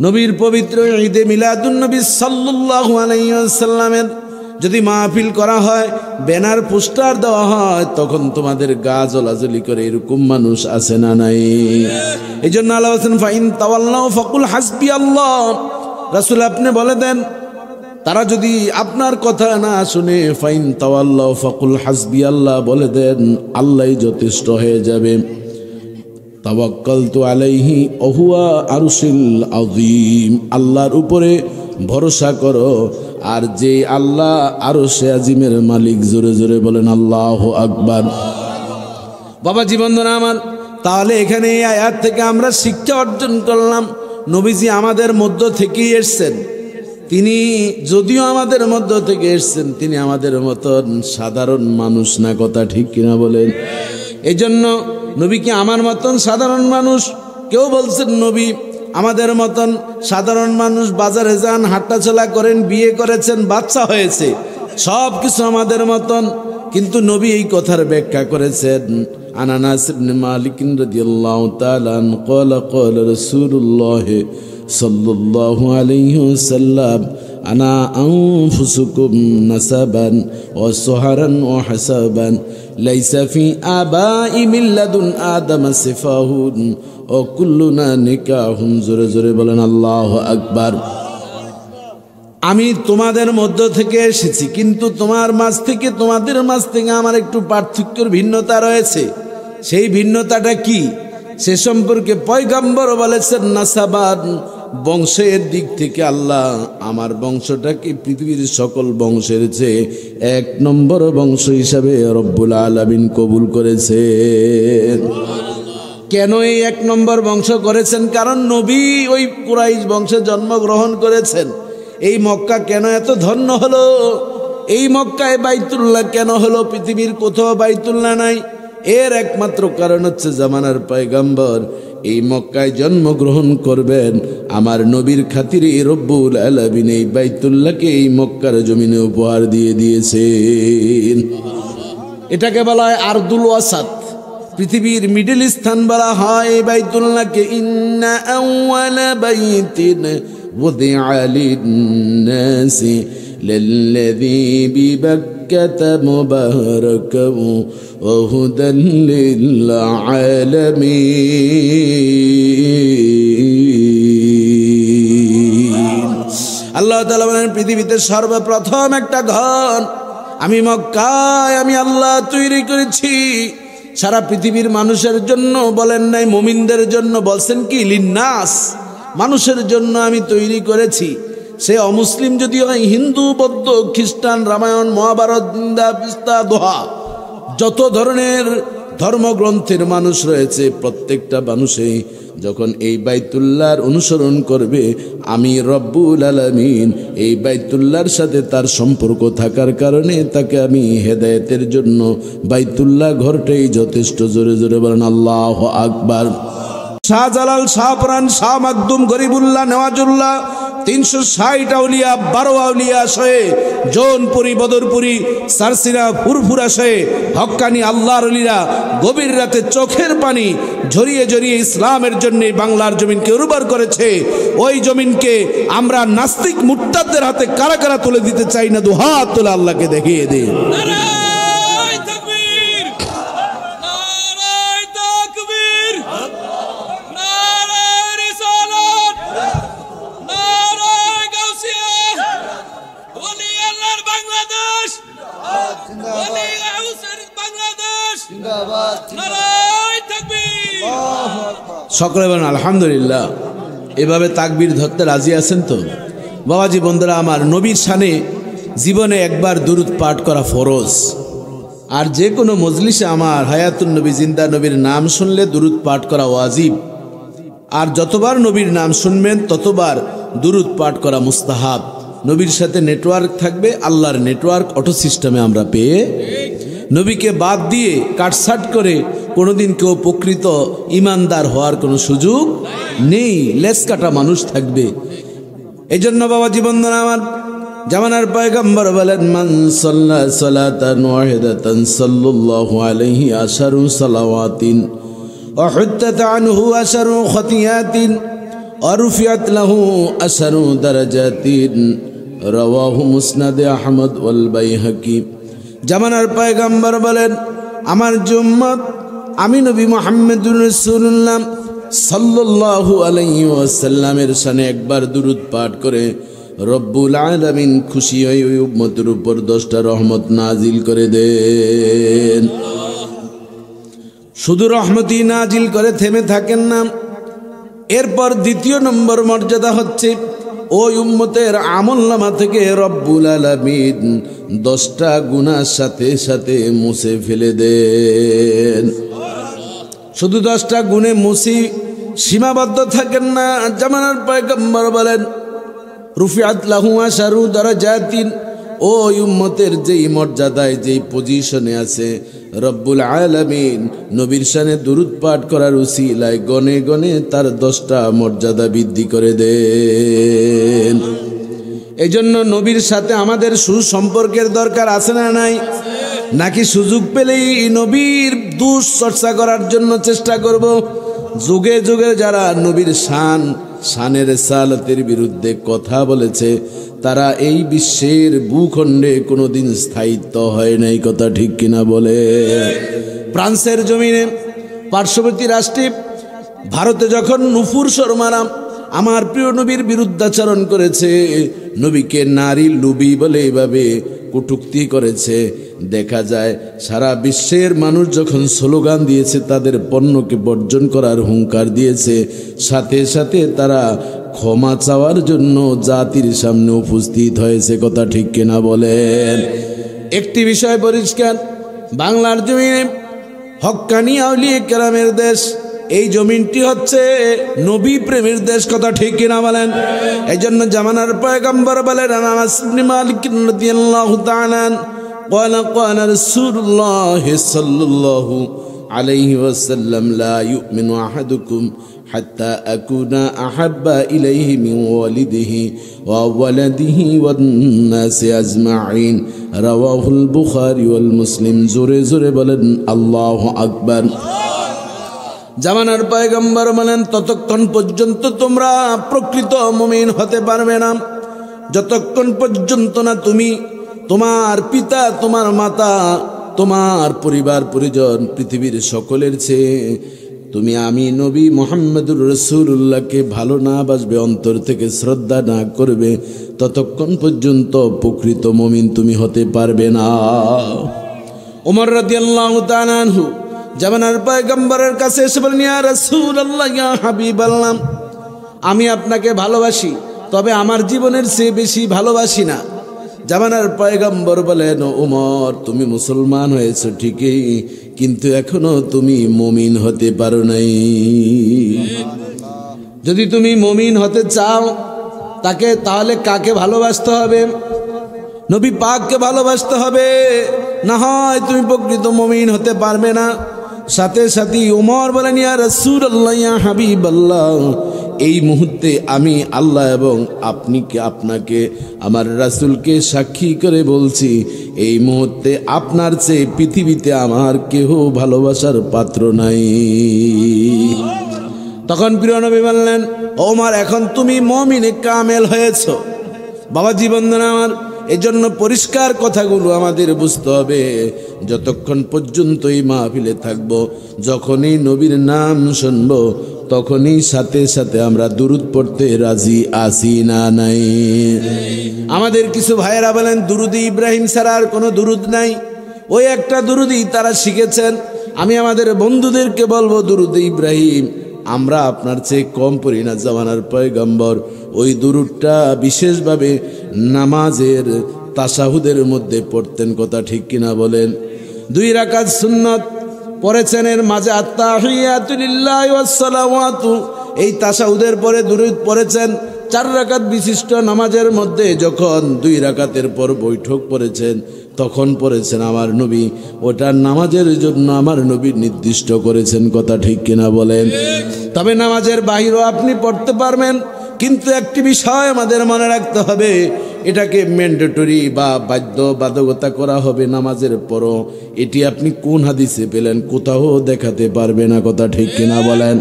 নবীর পবিত্র ঈদে মিলাদুন নবী সাল্লাল্লাহু আলাইহি ওয়াসাল্লামের যদি মাহফিল করা হয়, ব্যানার পোস্টার দেওয়া হয়, তখন তোমাদের গা জ্বলাজ্বলি করে এরকম মানুষ আছে না নাই? এই জন্য আল্লাহ বলেন ফাইন তাওয়াল্লাউ ফাকুল হাসবিয়াল্লাহ। রাসূল আপনি বলে দেন, তারা যদি আপনার কথা না শুনে ফাইন তাওয়াল্লাউ ফাকুল হাসবিয়াল্লাহ বলে দেন, আল্লাহই যথেষ্ট হয়ে যাবে। তাওয়াক্কালতু আলাইহি ওয়া হুয়া আরশুল আযীম, আল্লাহর উপরে ভরসা করো, আর যে আল্লাহ আরশে আজিমের মালিক। জোরে জোরে বলেন আল্লাহু আকবার। বাবা জীবনধারা আমার, তাহলে এখানে এই আয়াত থেকে আমরা শিক্ষা অর্জন করলাম, নবীজি আমাদের মধ্য থেকেই এসেছেন। তিনি যদিও আমাদের মধ্য থেকে এসেছেন, তিনি আমাদের মতন সাধারণ মানুষ না, কথা ঠিক কিনা বলেন? এই জন্য নবী কি আমার মতন সাধারণ মানুষ? কেউ বলছেন নবী আমাদের মতন সাধারণ মানুষ, বাজারে যান, হাঁটাচলা করেন, বিয়ে করেছেন, বাচ্চা হয়েছে, সব কিছু আমাদের মতন। কিন্তু নবী এই কথার ব্যাখ্যা করেছেন। আন আনাস ইবনে মালিক রাদিয়াল্লাহু তাআলা আনহু قال قال رسول الله صلى الله عليه وسلم أنا أنفسكم نسبا وسهرا وحسابا ليس في آباء من لدن آدم صفاه وكلنا نكاح। জোরে জোরে বলেন আল্লাহু আকবার। আমি তোমাদের মধ্য থেকে এসেছি, কিন্তু তোমার মাঝ থেকে, তোমাদের মাঝ থেকে আমার একটু পার্থক্যের ভিন্নতা রয়েছে। সেই ভিন্নতাটা কি? সে সম্পর্কে পয়গম্বর বলেছেন নাসাবান, বংশের দিক থেকে আল্লাহ আমার বংশটাকে পৃথিবীর সকল বংশের চেয়ে এক নম্বর বংশ হিসাবে রব্বুল আলামিন কবুল করেছেন। কেন এই এক নম্বর বংশ করেছেন? কারণ নবী ওই কুরাইশ বংশে জন্মগ্রহণ করেছেন। এই মক্কা কেন এত ধন্য হলো? এই মক্কায় বাইতুল্লাহ কেন হলো? পৃথিবীর কোথাও বাইতুল্লাহ নাই। এর একমাত্র কারণ হচ্ছে জামানার পয়গম্বর এই মক্কায় জন্মগ্রহণ করবেন। আমার নবীর খাতিরে রব্বুল আলামিন এই বাইতুল্লাহকে এই মক্কার জমিনে উপহার দিয়ে দিয়েছেন। এটাকে বলা হয় আরদুল ওয়াসাত, পৃথিবীর মিডল স্থান বলা হয় এই বাইতুল্লাহকে। ইন্না আউওয়ালা বাইতিন wudi'a lin-nasi lalladhi bi-Bakkata mubarakan wa hudan lil-'alamin। আল্লাহ তাআলা বলেন, পৃথিবীতে সর্বপ্রথম একটা ঘর আমি মক্কায় আমি আল্লাহ তৈরি করেছি সারা পৃথিবীর মানুষের জন্য। বলেন নাই মুমিনদের জন্য, বলছেন কি লিন্নাস, মানুষের জন্য আমি তৈরি করেছি। সে অমুসলিম যদি হয়, হিন্দু, বৌদ্ধ, খ্রিস্টান, রামায়ণ, মহাভারত, বৃন্দা, পিস্তা, দোহা, যত ধরনের ধর্মগ্রন্থের মানুষ রয়েছে, প্রত্যেকটা মানুষই যখন এই বাইতুল্লাহর অনুসরণ করবে, আমি রব্বুল আলামিন এই বাইতুল্লাহর সাথে তার সম্পর্ক থাকার কারণে তাকে আমি হেদায়েতের জন্য বাইতুল্লাহ ঘরটাই যথেষ্ট। জোরে জোরে বলেন আল্লাহু আকবার। শাহজালাল, শাহপরান, শাহ মাকদুম, গরিবুল্লাহ, নেওয়াজুল্লাহ, 360 আউলিয়া, 12 আউলিয়া শয়ে, জৌনপুরি, বদরপুরি, সারসিরা, ফুরফুরা শয়ে, হক্কানি আল্লাহর ওলিরা গভীর রাতে চোখের পানি ঝরিয়ে ঝরিয়ে ইসলামের জন্য বাংলার জমিনকে উর্বর করেছে। ওই জমিনকে আমরা নাস্তিক মুরতাদদের হাতে কারা কারা তুলে দিতে চাই না? দুহাত তুলে আল্লাহকে দেখিয়ে দিন। সকলে বলেন আলহামদুলিল্লাহ। এভাবে তাকবীর ধরতে রাজি আছেন তো? বাবাজি বন্ধুরা আমার, নবীর শানে জীবনে একবার দুরূদ পাঠ করা ফরজ। আর যে কোনো মজলিসে আমার হায়াতুন নবী, জিন্দা নবীর নাম শুনলে দুরূদ পাঠ করা ওয়াজিব। আর যতবার নবীর নাম শুনবেন ততবার দুরূদ পাঠ করা মুস্তাহাব। নবীর সাথে নেটওয়ার্ক থাকবে, আল্লাহর নেটওয়ার্ক অটো সিস্টেমে আমরা পেয়ে, নবীকে বাদ দিয়ে কাটসাট করে কোনোদিন কেউ প্রকৃত ইমানদার হওয়ার কোনো সুযোগ নেই। লেস কাটা মানুষ থাকবে। এই জন্য বাবা জীবনদান আমার জামানার পয়গম্বর বলেন, মান সাল্লা সালাতান ওয়াহিদাতান সাল্লাল্লাহু আলাইহি আশারু সালাওয়াতিন ওয়া হুত্তাত আনহু আশারু খতিয়াতিন আরফিয়াত লাহু আশারু দারাজাতিন রাওয়াহু মুসনাদ আহমদ ওয়াল বাইহাকি। জামানার পয়গম্বর বলেন, আমার উম্মত আমি নবী মুহাম্মদুর রাসূলুল্লাহ সাল্লাল্লাহু আলাইহি ওয়াসাল্লামের শানে একবার দুরূদ পাঠ করে রব্বুল আলামিন খুশি হয়ে ওই উম্মতের উপর 10টা রহমত নাজিল করে দেন। শুধু রহমতই নাজিল করে থেমে থাকেন না, এরপর দ্বিতীয় নম্বর মর্যাদা হচ্ছে ওই উম্মতের আমলনামা থেকে রব্বুল আলামিন 10টা গুনার সাথে সাথে মুছে ফেলে দেন। শুধু 10টা গুণে মুছি সীমাবদ্ধ থাকেন না। জামানার পয়গম্বর বলেন, রুফিআত লাহু আশারু দারাজাতিন, ওই উম্মতের যেই মর্যাদায় যেই পজিশনে আছে রব্বুল আলামিন নবীর শানে দুরূদ পাঠ করার উসিলায় গনে গনে তার 10টা মর্যাদা বৃদ্ধি করে দেন। এই জন্য নবীর সাথে আমাদের সুসম্পর্কের দরকার আছে না নাই? নাকি সুযোগ পেলেই নবীর দুশ্চর্চা করার জন্য চেষ্টা করব? যুগে যুগে যারা নবীর শানের রিসালাতের বিরুদ্ধে কথা বলেছে তারা এই বিশ্বের ভূখণ্ডে কোনোদিন স্থায়িত্ব হয় নাই, কথা ঠিক কিনা বলে? ফ্রান্সের জমিনে পার্শ্ববর্তী রাষ্ট্রে ভারতে যখন নুপুর শর্মারা আমার প্রিয় নবীর বিরুদ্ধাচরণ করেছে, নবীকে নারী লুবি বলে এইভাবে কটূক্তি করেছে, দেখা যায় সারা বিশ্বের মানুষ যখন স্লোগান দিয়েছে, তাদের পণ্যকে বর্জন করার হুঙ্কার দিয়েছে, সাথে সাথে তারা ক্ষমা চাওয়ার জন্য জাতির সামনে উপস্থিত হয়েছে, কথা ঠিক কিনা বলেন? একটি বিষয় পরিষ্কার, বাংলার জমিনে হক্কানি আউলিয়া কেরামের দেশ, এই জমিনটি হচ্ছে নবী প্রেমের দেশ, কথা ঠিক কিনা বলেন? এই জন্য জামানার পয়গম্বর বলেন, আনাস ইবনে মালিক রাদিয়াল্লাহু তাআলা قال قال رسول الله صلى الله عليه وسلم لا يؤمن أحدكم حتى أكون أحب إليه من والده وولده والناس أجمعين رواه البخاري والمسلم। জোরে জোরে বলেন আল্লাহু আকবার। জামানার পয়গম্বর বলেন, ততক্ষণ পর্যন্ত তোমরা প্রকৃত মুমিন হতে পারবে না যতক্ষণ পর্যন্ত না তুমি, তোমার পিতা, তোমার মাতা, তোমার পরিবার পরিজন, পৃথিবীর সকলের চেয়ে তুমি আমি নবী মুহাম্মদুর রাসূলুল্লাহকে ভালো না বাসবে, অন্তর থেকে শ্রদ্ধা না করবে, ততক্ষণ পর্যন্ত প্রকৃত মুমিন তুমি হতে পারবে না। ওমর রাদিয়াল্লাহু তাআলা আনহু জামানার পয়গম্বরের কাছে এসে বলেন, ইয়া রাসূলুল্লাহ, ইয়া হাবিবাল্লাহ, আমি আপনাকে ভালোবাসি, তবে আমার জীবনের চেয়ে বেশি ভালোবাসি না। জামানার পয়গম্বর বলেন, ওমর, তুমি মুসলমান হয়েছো ঠিকই, কিন্তু এখনো তুমি মুমিন হতে পারো নাই। যদি তুমি মুমিন হতে চাও তাহলে কাকে ভালোবাসতে হবে? নবী পাককে ভালোবাসতে হবে, না হয় তুমি প্রকৃত মুমিন হতে পারবে না। সাথে সাথে ওমর বলেন, ইয়া রাসূলুল্লাহ, ইয়া হাবিবাল্লাহ, এই মুহূর্তে আমি আল্লাহ এবং আপনাকে আমার রাসূলকে সাক্ষী করে বলছি, এই মুহূর্তে আপনার চেয়ে পৃথিবীতে আমার কেহ ভালোবাসার পাত্র নাই। তখন প্রিয় নবী বললেন, ওমর, এখন তুমি মুমিনে কামেল হয়েছো। বাবা জীবন দেন আমার, এই জন্য পরিষ্কার কথাগুলো আমাদের বুঝতে হবে। যতক্ষণ পর্যন্ত এই মাহফিলে থাকবো, যখনই নবীর নাম শুনবো, তখনই সাথে সাথে আমরা দুরুদ পড়তে রাজি আছি না নাই? আমাদের কিছু ভাইয়েরা বলেন, দুরুদ ইব্রাহিম ছাড়া আর কোনো দুরুদ নাই, ওই একটা দুরুদই তারা শিখেছেন। আমি আমাদের বন্ধুদেরকে বলবো, দুরুদ ইব্রাহিম আমরা আপনার চেয়ে কম পড়ি না। জামানার পয়গম্বর ওই দুরুদটা বিশেষভাবে নামাজের তাশাহুদের মধ্যে পড়তেন, কথা ঠিক কিনা বলেন? 2 রাকাত সুন্নত পড়েছেন, এর মাঝে আত্তাহিয়াতু লিল্লাহি ওয়াস সালাওয়াতু, এই তাশাহুদের পরে দুরুদ পড়েছেন। 4 রাকাত বিশিষ্ট নামাজের মধ্যে যখন 2 রাকাতের পর বৈঠক পড়েছেন, তখন পড়েছেন আমার নবী, ওটা নামাজের জন্য আমার নবী নির্দিষ্ট করেছেন, কথা ঠিক কিনা বলেন? তবে নামাজের বাহিরেও আপনি পড়তে পারবেন, কিন্তু একটি বিষয় আমাদের মনে রাখতে হবে, এটাকে ম্যান্ডেটরি বা বাধ্যবাধকতা করা হবে নামাজের পরও। এটি আপনি কোন হাদিসে পেলেন? কোথাও দেখাতে পারবে না, কথা ঠিক কিনা বলেন?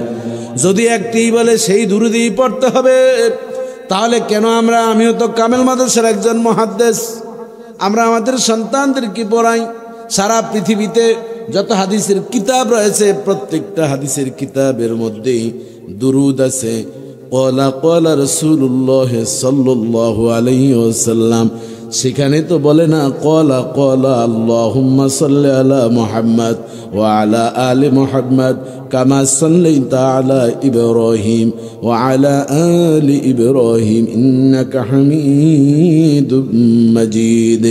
যদি একটি বলে সেই দুরুদি পড়তে হবে, তাহলে কেন আমিও তো কামেল মাদ্রাসার একজন মুহাদ্দিস, আমরা আমাদের সন্তানদেরকে পড়াই। সারা পৃথিবীতে যত হাদিসের কিতাব রয়েছে প্রত্যেকটা হাদিসের কিতাবের মধ্যেই দুরুদ আছে। ক্বালা ক্বালা রাসূলুল্লাহ সাল্লাল্লাহু আলাইহি ওয়াসাল্লাম, সেখানে তো বলে না ক্বালা ক্বালা আল্লাহুম্মা সাল্লি আলা মুহাম্মদ ওয়া আলা আলি মুহাম্মদ কামা সাল্লাইতা আলা ইব্রাহিম ওয়া আলা আলি ইব্রাহিম ইন্নাকা হামিদুম মাজিদ।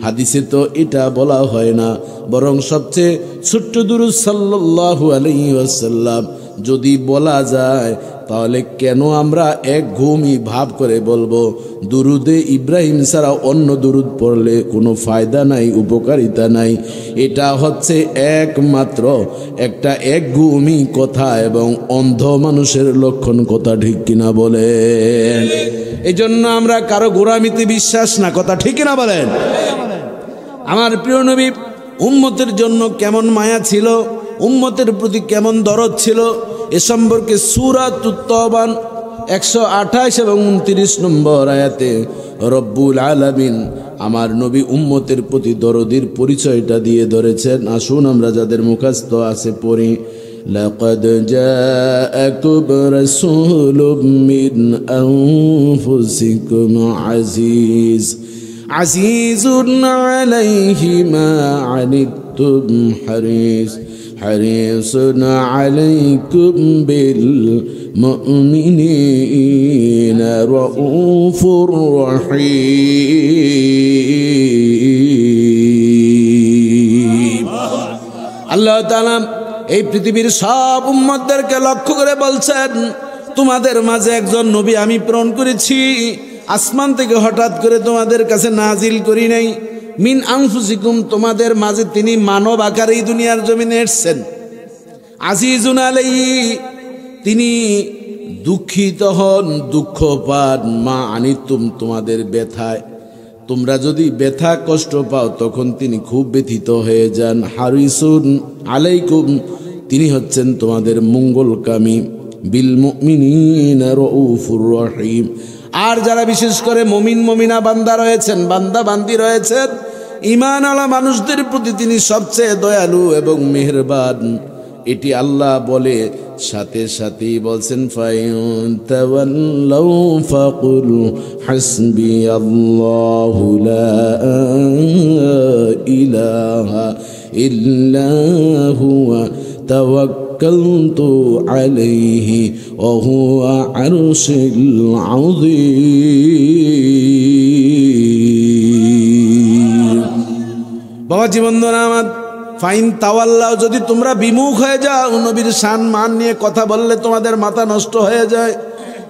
হাদিসে তো এটা বলা হয় না, বরং সবচেয়ে ছোট্ট দুরূদ সাল্লাল্লাহু আলাইহি ওয়াসাল্লাম যদি বলা যায়, তাহলে কেন আমরা এক ঘুমই ভাব করে বলবো দুরুদে ইব্রাহিম ছাড়া অন্য দুরুদ পড়লে কোনো ফায়দা নাই, উপকারিতা নাই? এটা হচ্ছে একমাত্র একটা এক ঘুমই কথা এবং অন্ধ মানুষের লক্ষণ, কথা ঠিক কিনা বলেন? এই জন্য আমরা কারো গোড়ামিতে বিশ্বাস না, কথা ঠিক কিনা বলেন? আমার প্রিয় নবী উম্মতের জন্য কেমন মায়া ছিল, উম্মতের প্রতি কেমন দরদ ছিল, এ সম্পর্কে সূরাতুত তাওবা 128 এবং 29 নম্বর আয়াতে রব্বুল আলামিন আমার নবী উম্মতের প্রতি দরদির পরিচয়টা দিয়ে ধরেছেন। আসুন আমরা যাদের মুখস্থ আছে পড়ি। লাকাদ জাআকুম রাসূলুম মিন আনফুসিকুম আজিজুন আলাইহি মা আনিতুম হারিসুন আলাইকুম বিল মুমিনিনা রাউফুর রহিম। আল্লাহ তাআলা এই পৃথিবীর সব উম্মতদেরকে লক্ষ্য করে বলছেন, তোমাদের মাঝে একজন নবী আমি প্রেরণ করেছি, আসমান থেকে হঠাৎ করে তোমাদের কাছে নাজিল করি নাই। মিন আনফুসিকুম, তোমাদের মাঝে তিনি মানব আকারেই দুনিয়ার জমিনে এসেছেন। আজিজুন আলাইহি, তিনি দুঃখিত হন, দুঃখ পান, মা আনিতুম, তোমাদের ব্যথায়। তোমরা যদি ব্যথা কষ্ট পাও তখন তিনি খুব ব্যথিত হয়ে যান। হারিসুন আলাইকুম, তিনি হচ্ছেন তোমাদের মঙ্গলকামী। বিল মুমিনিনা রাউফুর রহিম, আর যারা বিশেষ করে মুমিন মুমিনা বান্দা রয়েছেন, বান্দা বান্দি রয়েছেন, ঈমানওয়ালা মানুষদের প্রতি তিনি সবচেয়ে দয়ালু এবং মেহেরবান। এটি আল্লাহ বলে সাথে সাথেই বলছেন ফাইন তাওয়াল্লাউ ফাকুল হাসবিয়াল্লাহু লা ইলাহা ইল্লা হুয়া তাওয়াক্কালতু আলাইহি ওয়া হুয়া আরশুল আযীম। বাবা জীবনদান আমার, ফাইন তাওয়াল্লাও, যদি তোমরা বিমুখ হয়ে যাও, নবীর শান মান নিয়ে কথা বললে তোমাদের মাথা নষ্ট হয়ে যায়,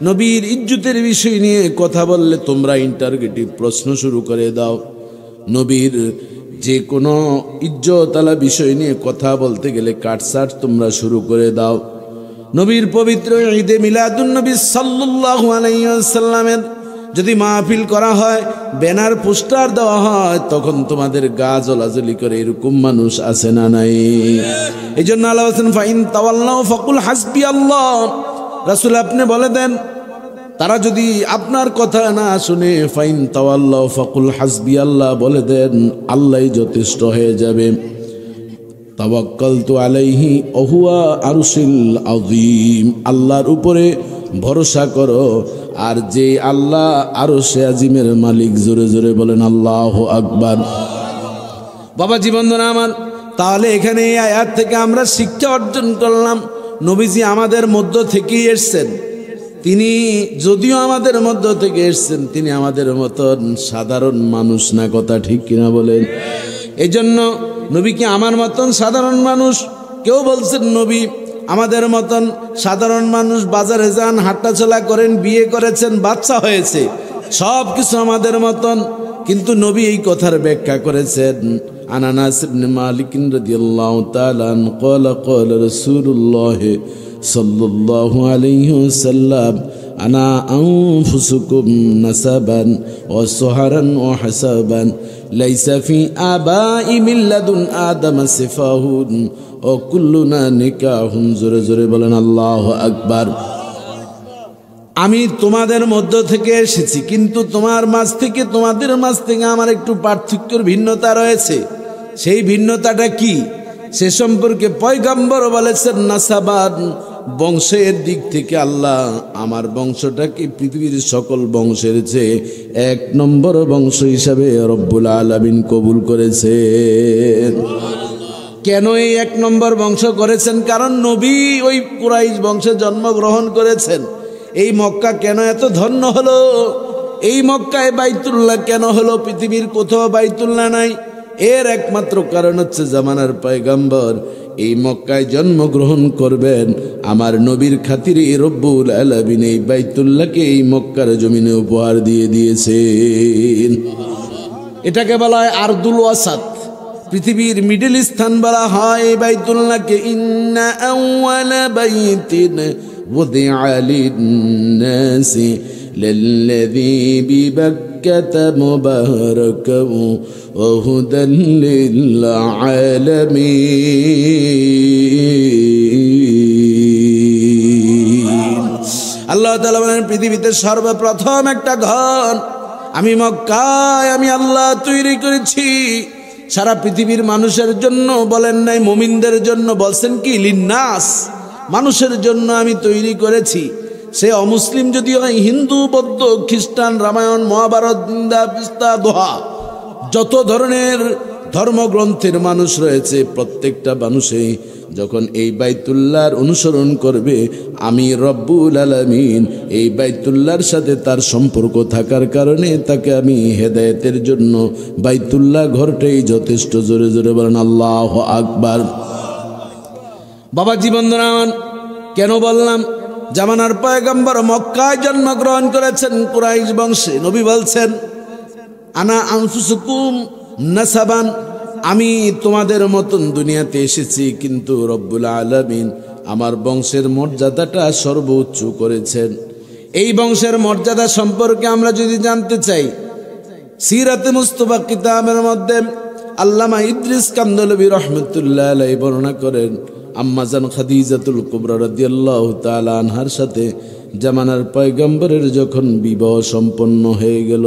নবীর ইজ্জতের বিষয় নিয়ে কথা বললে তোমরা ইন্টারগেটিভ প্রশ্ন শুরু করে দাও, নবীর যে কোনো ইজ্জতওয়ালা বিষয় নিয়ে কথা বলতে গেলে কাটসাট তোমরা শুরু করে দাও। নবীর পবিত্র ঈদে মিলাদুন নবী সাল্লাল্লাহু আলাইহি ওয়াসাল্লামের যদি মাহফিল করা হয়, ব্যানার পোস্টার দেওয়া হয়, তখন তোমাদের গা জ্বলাজ্বলি করে, এরকম মানুষ আছে না নাই? এই জন্য আল্লাহ বলেন ফাইন তাওয়াল্লাউ ফাকুল হাসবিয়াল্লাহ, রাসূল আপনি বলে দেন তারা যদি আপনার কথা না শুনে, ফাইন তাওয়াল্লাউ ফাকুল হাসবিয়াল্লাহ বলে দেন, আল্লাহই যথেষ্ট হয়ে যাবে। তাওয়াক্কালতু আলাইহি ওয়া হুয়া আরশুল আযীম, আল্লাহর উপরে ভরসা করো, আর যে আল্লাহ আরশে আজিমের মালিক। জোরে জোরে বলেন আল্লাহু আকবার। বাবা জীবনদান আমার, তাহলে এখানে এই আয়াত থেকে আমরা শিক্ষা অর্জন করলাম, নবীজি আমাদের মধ্য থেকেই এসেছেন। তিনি যদিও আমাদের মধ্য থেকে এসেছেন, তিনি আমাদের মতন সাধারণ মানুষ না, কথা ঠিক কিনা বলেন? এই জন্য নবী কি আমার মতন সাধারণ মানুষ? কেউ বলছেন নবী আমাদের মতন সাধারণ মানুষ, বাজারে যান, হাঁটাচলা করেন, বিয়ে করেছেন, বাচ্চা হয়েছে, সব কিছু আমাদের মতন। কিন্তু নবী এই কথার ব্যাখ্যা করেছেন। আন আনাস ইবনে মালিক রাদিয়াল্লাহু তাআলা আনহু ক্বালা ক্বালা রাসূলুল্লাহ সাল্লাল্লাহু আলাইহি ওয়াসাল্লাম আনা আনফুসুকুম নাসাবান ওয়া সুহারান ওয়া হাসাবান লাইসা ফি আবাই মিল্লাদুন আদম সিফাহুন ও কুল্লুনা নিকাহুন, জোরে জোরে বলেন আল্লাহু আকবার। আমি তোমাদের মধ্য থেকে এসেছি, কিন্তু তোমাদের মাঝ থেকে আমার একটু পার্থক্যের ভিন্নতা রয়েছে। সেই ভিন্নতাটা কি সে সম্পর্কে পয়গম্বর বলেছেন, নাসাবান, বংশের দিক থেকে আল্লাহ আমার বংশটাকে পৃথিবীর সকল বংশের চেয়ে 1 নম্বর বংশ হিসাবে রব্বুল আলামিন কবুল করেছেন। কেন এই 1 নম্বর বংশ করেছেন? কারণ নবী ওই কুরাইশ বংশে জন্মগ্রহণ করেছেন। এই মক্কা কেন এত ধন্য হলো? এই মক্কায় বাইতুল্লাহ কেন হলো? পৃথিবীর কোথাও বাইতুল্লাহ নাই। এর একমাত্র কারণ হচ্ছে জামানার পয়গম্বর এই মক্কায় জন্মগ্রহণ করবেন। আমার নবীর খাতিরে রব্বুল আলামিন এই বাইতুল্লাহকে এই মক্কার জমিনে উপহার দিয়ে দিয়েছেন। এটাকে বলা হয় আরদুল ওয়াসাত, পৃথিবীর মিডল স্থান বলা হয় এই বাইতুল্লাহকে। ইন্না আউওয়ালা বাইতিন وضع للناس للذي ببكة مباركا وهدى للعالمين। আল্লাহ তাআলা বলেন, পৃথিবীতে সর্বপ্রথম একটা ঘর আমি মক্কায় আমি আল্লাহ তৈরি করেছি সারা পৃথিবীর মানুষের জন্য। বলেন নাই মুমিনদের জন্য, বলছেন কি লিন্নাস, মানুষের জন্য আমি তৈরি করেছি। সে অমুসলিম যদি হয়, হিন্দু, বৌদ্ধ, খ্রিস্টান, রামায়ণ, মহাভারত, বৃন্দা, পিস্তা, দোহা, যত ধরনের ধর্মগ্রন্থের মানুষ রয়েছে, প্রত্যেকটা মানুষই যখন এই বাইতুল্লাহর অনুসরণ করবে, আমি রব্বুল আলামিন এই বাইতুল্লাহর সাথে তার সম্পর্ক থাকার কারণে তাকে আমি হেদায়েতের জন্য বাইতুল্লাহ ঘরটাই যথেষ্ট। জোরে জোরে বলেন আল্লাহু আকবার। বাবা জীবনদান কেন বললাম? জামানার পয়গম্বর মক্কায় জন্মগ্রহণ করেছেন কুরাইশ বংশে। নবী বলছেন, আনা আনফুসুকুম নাসাবান, আমি তোমাদের মতন দুনিয়াতে এসেছি, কিন্তু রব্বুল আলামিন আমার বংশের মর্যাদাটা সর্বোচ্চ করেছেন। এই বংশের মর্যাদা সম্পর্কে আমরা যদি জানতে চাই, সিরাতে মুস্তাফা কিতাবের মধ্যে আল্লামা ইদ্রিস কান্দলবী রহমতুল্লাহ আলাইহি বর্ণনা করেন, আম্মাজান খাদিজাতুল কুবরা রাদিয়াল্লাহু তাআলা আনহার সাথে জামানার পয়গম্বরের যখন বিবাহ সম্পন্ন হয়ে গেল,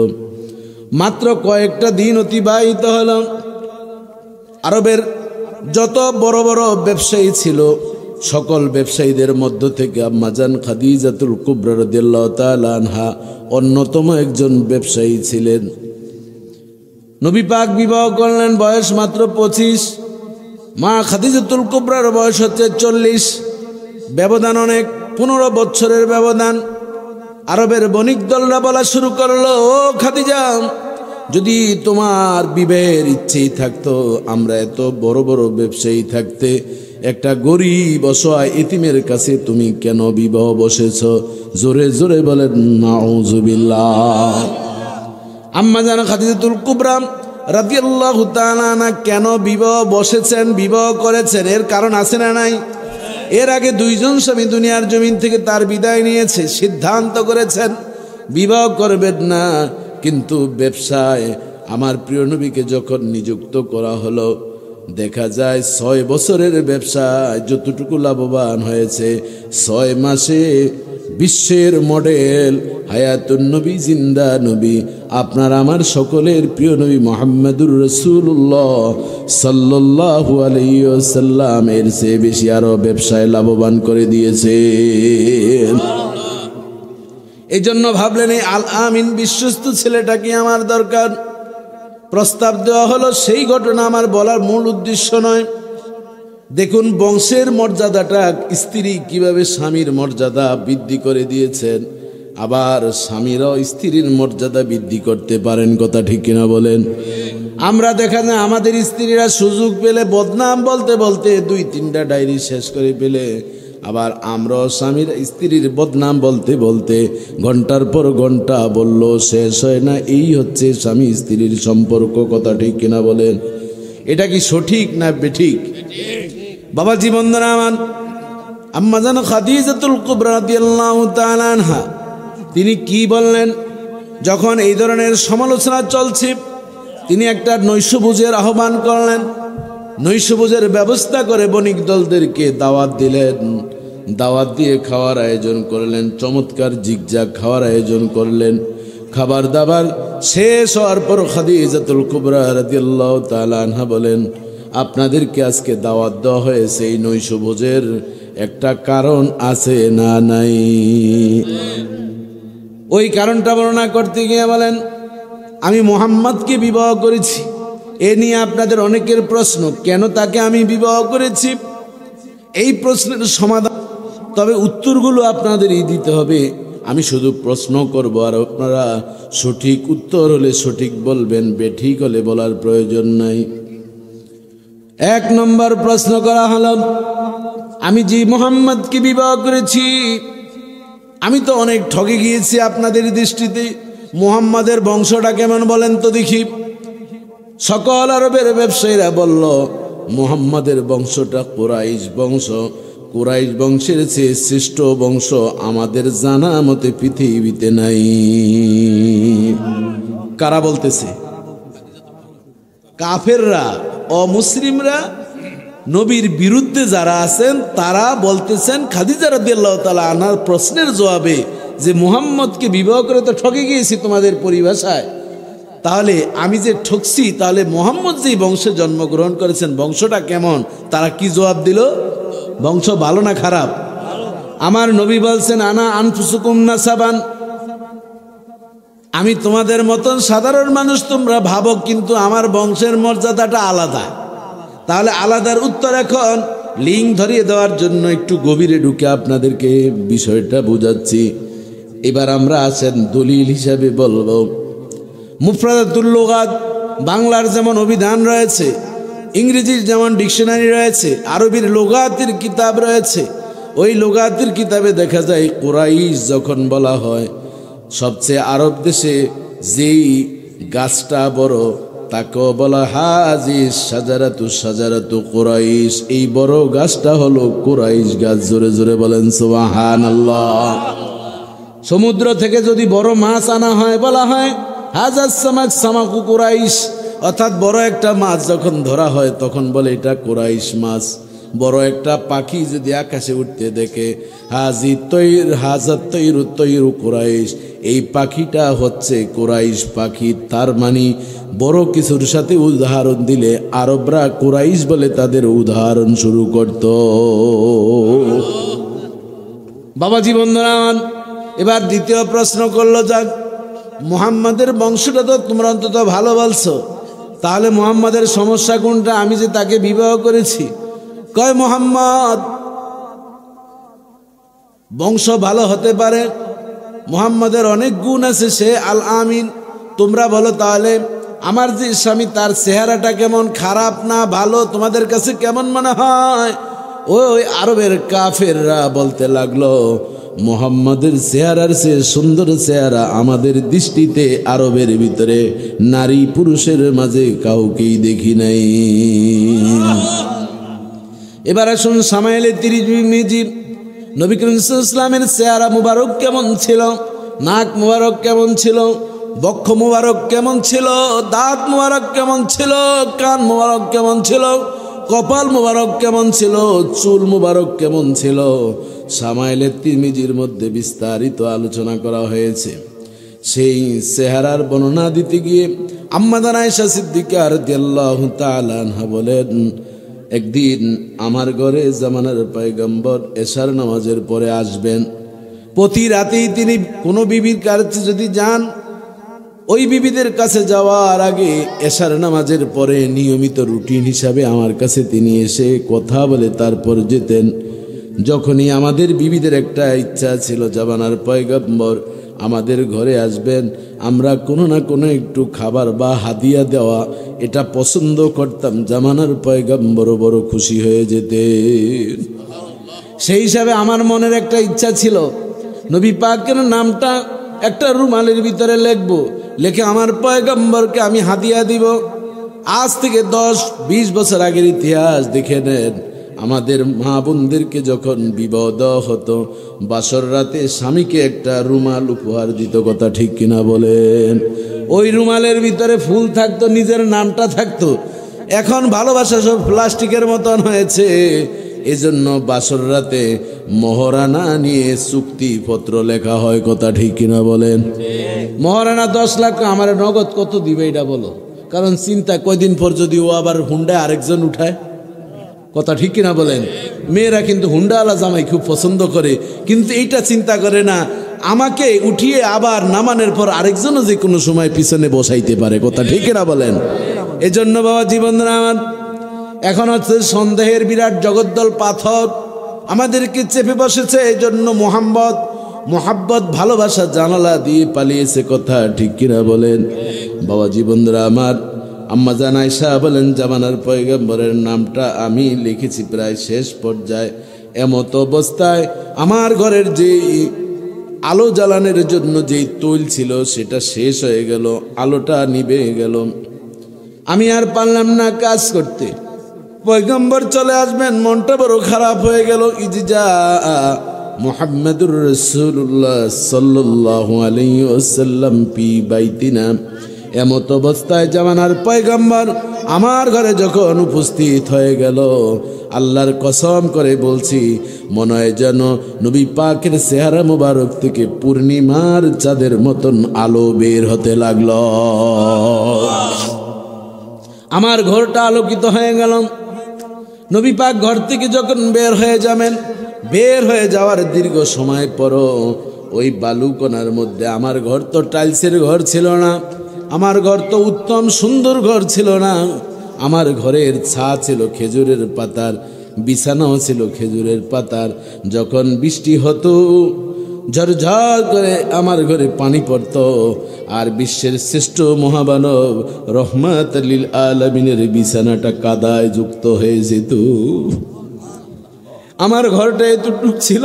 মাত্র কয়েকটা দিন অতিবাহিত হল, আরবের যত বড় বড় ব্যবসায়ী ছিল, সকল ব্যবসায়ীদের মধ্য থেকে আম্মাজান খাদিজাতুল কুবরা রাদিয়াল্লাহু তাআলা আনহা অন্যতম একজন ব্যবসায়ী ছিলেন। নবী পাক বিবাহ করলেন, বয়স মাত্র 25। মা খাদিজাতুল কুবরার বয়স হচ্ছে 40। ব্যবধান অনেক, 15 বছরের ব্যবধান। আরবের বণিক দলরা বলা শুরু করলো, ও খাদিজা, যদি তোমার বিবাহের ইচ্ছেই থাকতো, আমরা এত বড় বড় ব্যবসায়ী থাকতে একটা গরিব অসহায় এতিমের কাছে তুমি কেন বিবাহ বসেছ? জোরে জোরে বলেন নাউজুবিল্লাহ। আম্মা জান খাদিজাতুল কুবরা রাদিয়াল্লাহু তাআলা আনহা কেন বিবাহ বসেছেন, বিবাহ করেছেন? এর কারণ আছে না নাই? এর আগে 2 জন স্বামী দুনিয়ার জমিন থেকে তার বিদায় নিয়েছে, সিদ্ধান্ত করেছেন বিবাহ করবেন না। কিন্তু ব্যবসায় আমার প্রিয় নবীকে যখন নিযুক্ত করা হলো, দেখা যায় 6 বছরের ব্যবসায় যতটুকু লাভবান হয়েছে, 6 মাসে বিশ্বের মডেল হায়াতুন নবী, জিন্দা নবী, আপনার আমার সকলের প্রিয় নবী মুহাম্মদুর রাসূলুল্লাহ সাল্লাল্লাহু আলাইহি ওয়াসাল্লাম এর চেয়ে বেশি আরো ব্যবসায় লাভবান করে দিয়েছে। এই জন্য ভাবলেন এই আল আমিন বিশ্বস্ত ছেলেটাকে আমার দরকার। প্রস্তাব দেওয়া হলো, সেই ঘটনা আমার বলার মূল উদ্দেশ্য নয়। দেখুন বংশের মর্যাদাটা, স্ত্রী কিভাবে স্বামীর মর্যাদা বৃদ্ধি করে দিয়েছেন, আবার স্বামীরাও স্ত্রীর মর্যাদা বৃদ্ধি করতে পারেন। কথা ঠিক কিনা বলেন? আমরা দেখা যায় আমাদের স্ত্রীরা সুযোগ পেলে বদনাম বলতে বলতে 2-3টা ডায়েরি শেষ করে পেলে, আবার আমরাও স্বামীর স্ত্রীর বদনাম বলতে বলতে ঘন্টার পর ঘন্টা বললো শেষ হয় না। এই হচ্ছে স্বামী স্ত্রীর সম্পর্ক। কথা ঠিক কিনা বলেন? এটা কি সঠিক না বেঠিক? বাবা জীবনদান আমার আম্মা জান খাদিজাতুল কুবরা রাদিয়াল্লাহু তাআলা আনহা তিনি কি বললেন? যখন এই ধরনের সমালোচনা চলছে, তিনি একটা নৈশভোজের আহ্বান করলেন। নৈশভোজের ব্যবস্থা করে বণিক দলদেরকে দাওয়াত দিলেন। দাওয়াত দিয়ে খাওয়ার আয়োজন করলেন, চমৎকার জিগজাগ খাওয়ার আয়োজন করলেন। খাবার দাবার শেষ হওয়ার পর খাদিজাতুল কুবরা রাদিয়াল্লাহু তাআলা আনহা বলেন, আপনাদেরকে আজকে দাওয়াত দেওয়া হয়েছে, এই নৈশভোজের একটা কারণ আছে না নাই? ওই কারণটা বর্ণনা করতে গিয়ে বলেন, আমি মুহাম্মদকে বিবাহ করেছি। এ নিয়ে আপনাদের অনেকের প্রশ্ন, কেন তাকে আমি বিবাহ করেছি? এই প্রশ্নের সমাধান, তবে উত্তরগুলো আপনাদেরই দিতে হবে। আমি শুধু প্রশ্ন করব, আর আপনারা সঠিক উত্তর হলে সঠিক বলবেন, বেঠিক হলে বলার প্রয়োজন নাই। 1 নম্বর প্রশ্ন করা হলো, আমি যে মুহাম্মদকে বিবাহ করেছি, আমি তো অনেক ঠকে গিয়েছি আপনাদের দৃষ্টিতে। মুহাম্মাদের বংশটা কেমন বলেন তো দেখি। সকল আরবের ব্যবসায়ীরা বলল, মুহাম্মাদের বংশটা কুরাইশ বংশ। কুরাইশ বংশের চেয়ে শ্রেষ্ঠ বংশ আমাদের জানা মতে পৃথিবীতে নাই। কারা বলতেছে? কাফেররা, অমুসলিমরা, নবীর বিরুদ্ধে যারা আছেন তারা বলতেছেন খাদিজা রাদিয়াল্লাহু তাআলা আনহার প্রশ্নের জবাবে যে মুহাম্মদকে বিবাহ করে তো ঠকে গিয়েছি তোমাদের পরিভাষায়। তাহলে আমি যে ঠকছি, তাহলে মুহাম্মদ যেই বংশে জন্মগ্রহণ করেছেন বংশটা কেমন? তারা কি জবাব দিল? বংশ ভালো না খারাপ? আমার নবী বলছেন, আনা আনফুসুকুম নাসাবান, আমি তোমাদের মতন সাধারণ মানুষ, তোমরা ভাবো, কিন্তু আমার বংশের মর্যাদাটা আলাদা। তাহলে আলাদার উত্তর এখন লিঙ্ক ধরিয়ে দেওয়ার জন্য একটু গভীরে ঢুকে আপনাদেরকে বিষয়টা বোঝাচ্ছি। এবার আমরা আছেন দলিল হিসাবে বলবো, মুফরাদাতুল লুগাত, বাংলার যেমন অভিধান রয়েছে, ইংরেজির যেমন ডিকশনারি রয়েছে, আরবির লুগাতের কিতাব রয়েছে। ওই লুগাতের কিতাবে দেখা যায় কুরাইশ যখন বলা হয়, সবচেয়ে আরব দেশে যেই গাছটা বড় তাকেও বলা হাজিস সাজারাতু কুরাইশ। এই বড় গাছটা হলো কুরাইশ গাছ। জোরে জোরে বলেন সুবহানাল্লাহ। সমুদ্র থেকে যদি বড় মাছ আনা হয়, বলা হয় হাজার সামাকু কুরাইশ, অর্থাৎ বড় একটা মাছ যখন ধরা হয় তখন বলে এটা কুরাইশ মাছ। বড় একটা পাখি যদি আকাশে উঠতে দেখে, হাজার তৈরু কুরাইশ, এই পাখিটা হচ্ছে কুরাইশ পাখি। তার মানে বড় কিছুর সাথে উদাহরণ দিলে আরবরা কুরাইশ বলে তাদের উদাহরণ শুরু করত। বাবাজি বন্ধুরা, এবার দ্বিতীয় প্রশ্ন করলো, যাক মুহাম্মাদের বংশটা তো তোমরা অন্তত ভালো বলছো, তাহলে মুহাম্মাদের সমস্যা কোনটা? আমি যে তাকে বিবাহ করেছি। কয় মুহাম্মদ বংশ ভালো হতে পারে, মুহাম্মাদের অনেক গুণ আছে, সে আল আমিন। তোমরা বলো তাহলে আমার যে স্বামী তার চেহারাটা কেমন, খারাপ না ভালো, তোমাদের কাছে কেমন মনে হয়? ওই আরবের কাফেররা বলতে লাগলো, মুহাম্মাদের চেহারার চেয়ে সুন্দর চেহারা আমাদের দৃষ্টিতে আরবের ভিতরে নারী পুরুষের মাঝে কাউকেই দেখি নাই। এবার আসুন সামাইলে তিরমিজি, নবী করিম সাল্লাল্লাহু আলাইহি ওয়াসাল্লামের চেহারা মুবারক কেমন ছিল, নাক মুবারক কেমন ছিল, বক্ষ মুবারক কেমন ছিল, দাঁত মুবারক কেমন ছিল, কান মুবারক কেমন ছিল, কপাল মুবারক কেমন ছিল, চুল মুবারক কেমন ছিল, সামাইলে তিরমিজির মধ্যে বিস্তারিত আলোচনা করা হয়েছে। সেই চেহারার বর্ণনা দিতে গিয়ে আম্মা জান আয়েশা সিদ্দিকা রাদিয়াল্লাহু তাআলা আনহা বলেন, একদিন আমার ঘরে জামানার পয়গম্বর এশার নামাজের পরে আসবেন। প্রতি রাতেই তিনি কোনো বিবির কাছে যদি যান, ওই বিবিদের কাছে যাওয়ার আগে এশার নামাজের পরে নিয়মিত রুটিন হিসাবে আমার কাছে তিনি এসে কথা বলে তারপর যেতেন। যখনই আমাদের বিবিদের একটা ইচ্ছা ছিল জামানার পয়গম্বর আমাদের ঘরে আসবেন, আমরা কোনো না কোনো একটু খাবার বা হাদিয়া দেওয়া এটা পছন্দ করতাম, জামানার পয়গম্বর বড় খুশি হয়ে যেতেন। সেই হিসাবে আমার মনের একটা ইচ্ছা ছিল, নবী পাকের নামটা একটা রুমালের ভিতরে লিখবো, লিখে আমার পয়গম্বরকে আমি হাদিয়া দিব। আজ থেকে 10-20 বছর আগের ইতিহাস দেখে নেন, আমাদের মা বোনদেরকে যখন বিবাহ দেওয়া হতো, বাসর রাতে স্বামীকে একটা রুমাল উপহার দিত, কথা ঠিক কিনা বলেন? ওই রুমালের ভিতরে ফুল থাকতো, নিজের নামটা থাকতো। এখন ভালোবাসা সব প্লাস্টিকের মতন হয়েছে। এজন্য বাসর রাতে মহারানা নিয়ে চুক্তিপত্র লেখা হয়, কথা ঠিক কিনা বলেন? মহারানা 10 লাখ, আমার নগদ কত দিবে এটা বলো। কারণ চিন্তা, কয়দিন পর যদি ও আবার হুন্ডায় আরেকজন উঠায়, কথা ঠিক কিনা বলেন? মেয়েরা কিন্তু হুন্ডাওয়ালা জামাই খুব পছন্দ করে, কিন্তু এইটা চিন্তা করে না আমাকে উঠিয়ে আবার নামানোর পর আরেকজনও যে কোনো সময় পিছনে বসাইতে পারে, কথা ঠিক কিনা বলেন? এজন্য বাবা জীবন আমার এখন হচ্ছে সন্দেহের বিরাট জগদ্দল পাথর আমাদেরকে চেপে বসেছে। এই জন্য মোহাব্বত ভালোবাসা জানালা দিয়ে পালিয়েছে, কথা ঠিক কিনা বলেন? বাবা জীবনরা আমার আম্মা জান আয়েশা বলেন, জামানার পয়গম্বরের নামটা আমি লিখেছি প্রায় শেষ পর্যায়ে। এমত অবস্থায় আমার ঘরের যে আলো জ্বালানোর জন্য যেই তৈল ছিল সেটা শেষ হয়ে গেল, আলোটা নিভে গেল। আমি আর পারলাম না কাজ করতে। পয়গম্বর চলে আসবেন, মনটা বড় খারাপ হয়ে গেল। ইজা মুহাম্মাদুর রাসূলুল্লাহ সাল্লাল্লাহু আলাইহি ওয়াসাল্লাম ফি বাইতিনা, এমত অবস্থায় জামানার পয়গম্বর আমার ঘরে যখন উপস্থিত হয়ে গেল, আল্লাহর কসম করে বলছি, মনে হয় যেন নবী পাকের চেহারা মোবারক থেকে পূর্ণিমার চাঁদের মতন আলো বের হতে লাগলো। আমার ঘরটা আলোকিত হয়ে গেল। নবী পাক ঘর থেকে যখন বের হয়ে যাবেন, বের হয়ে যাওয়ার দীর্ঘ সময় পর ওই বালুকণার মধ্যে, আমার ঘর তো টাইলসের ঘর ছিল না, আমার ঘর তো উত্তম সুন্দর ঘর ছিল না, আমার ঘরের ছাদ ছিল খেজুরের পাতার, বিছানাও ছিল খেজুরের পাতার। যখন বৃষ্টি হতো ঝরঝর করে আমার ঘরে পানি পড়তো, আর বিশ্বের শ্রেষ্ঠ মহামানব রহমাত লিল আলামিনের বিছানাটা কাদায় যুক্ত হয়ে যেত। আমার ঘরটা এতটুকু ছিল,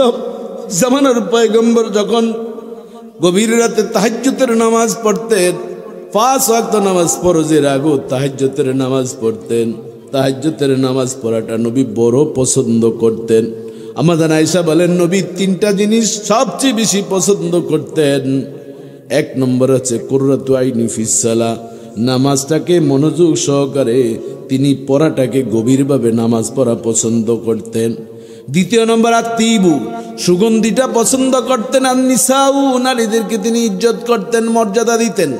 জামানার পয়গম্বর যখন গভীর রাতে তাহাজ্জুদের নামাজ পড়তেন, 5 ওয়াক্ত নামাজ ফরজের আগে তাহাজ্জুদের নামাজ পড়তেন। তাহাজ্জুদের নামাজ পড়াটা নবী বড় পছন্দ করতেন। আমাদের আয়েশা বলেন, নবী 3টা জিনিস সবচেয়ে বেশি পছন্দ করতেন। 1 নম্বর হচ্ছে কুররাতু আইনি ফিস সালাহ, নামাজটাকে মনোযোগ সহকারে তিনি পড়াটাকে গভীরভাবে নামাজ পড়া পছন্দ করতেন। 2 নম্বর আত্তিবু, সুগন্ধিটা পছন্দ করতেন। আর নিসাউ, নারীদেরকে তিনি ইজ্জত করতেন, মর্যাদা দিতেন।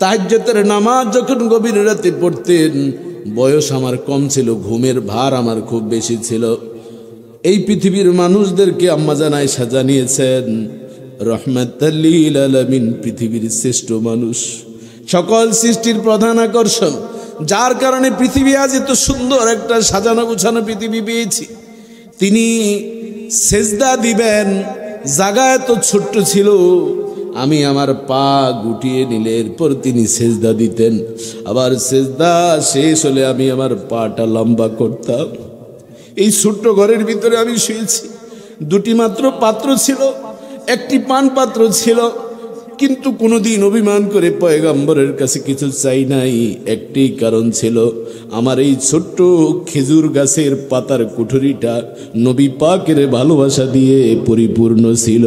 তাহাজ্জুদের নামাজ যখন গভীর রাতে পড়তেন, বয়স আমার কম ছিল, ঘুমের ভার আমার খুব বেশি ছিল। এই পৃথিবীর মানুষদেরকে আম্মা জান আয়েশা জানিয়েছেন, রহমাতাল লিল আলামিন পৃথিবীর শ্রেষ্ঠ মানুষ, সকল সৃষ্টির প্রধান আকর্ষণ, যার কারণে পৃথিবী আজ এত সুন্দর একটা সাজানো গুছানো পৃথিবী পেয়েছি। তিনি সেজদা দিবেন, জায়গা এত ছোট্ট ছিল, আমি আমার পা গুটিয়ে নিলে এরপর তিনি সেজদা দিতেন। আবার সেজদা শেষ হলে আমি আমার পাটা লম্বা করতাম। এই ছোট্ট ঘরের ভিতরে আমি শুয়েছি। 2টি মাত্র পাত্র ছিল, একটি পান পাত্র ছিল, কিন্তু কোনোদিন অভিমান করে পয়গম্বরের কাছে কিছু চাই নাই। একটি কারণ ছিল, আমার এই ছোট্ট খেজুর গাছের পাতার কুঠুরিটা নবী পাকের ভালোবাসা দিয়ে পরিপূর্ণ ছিল।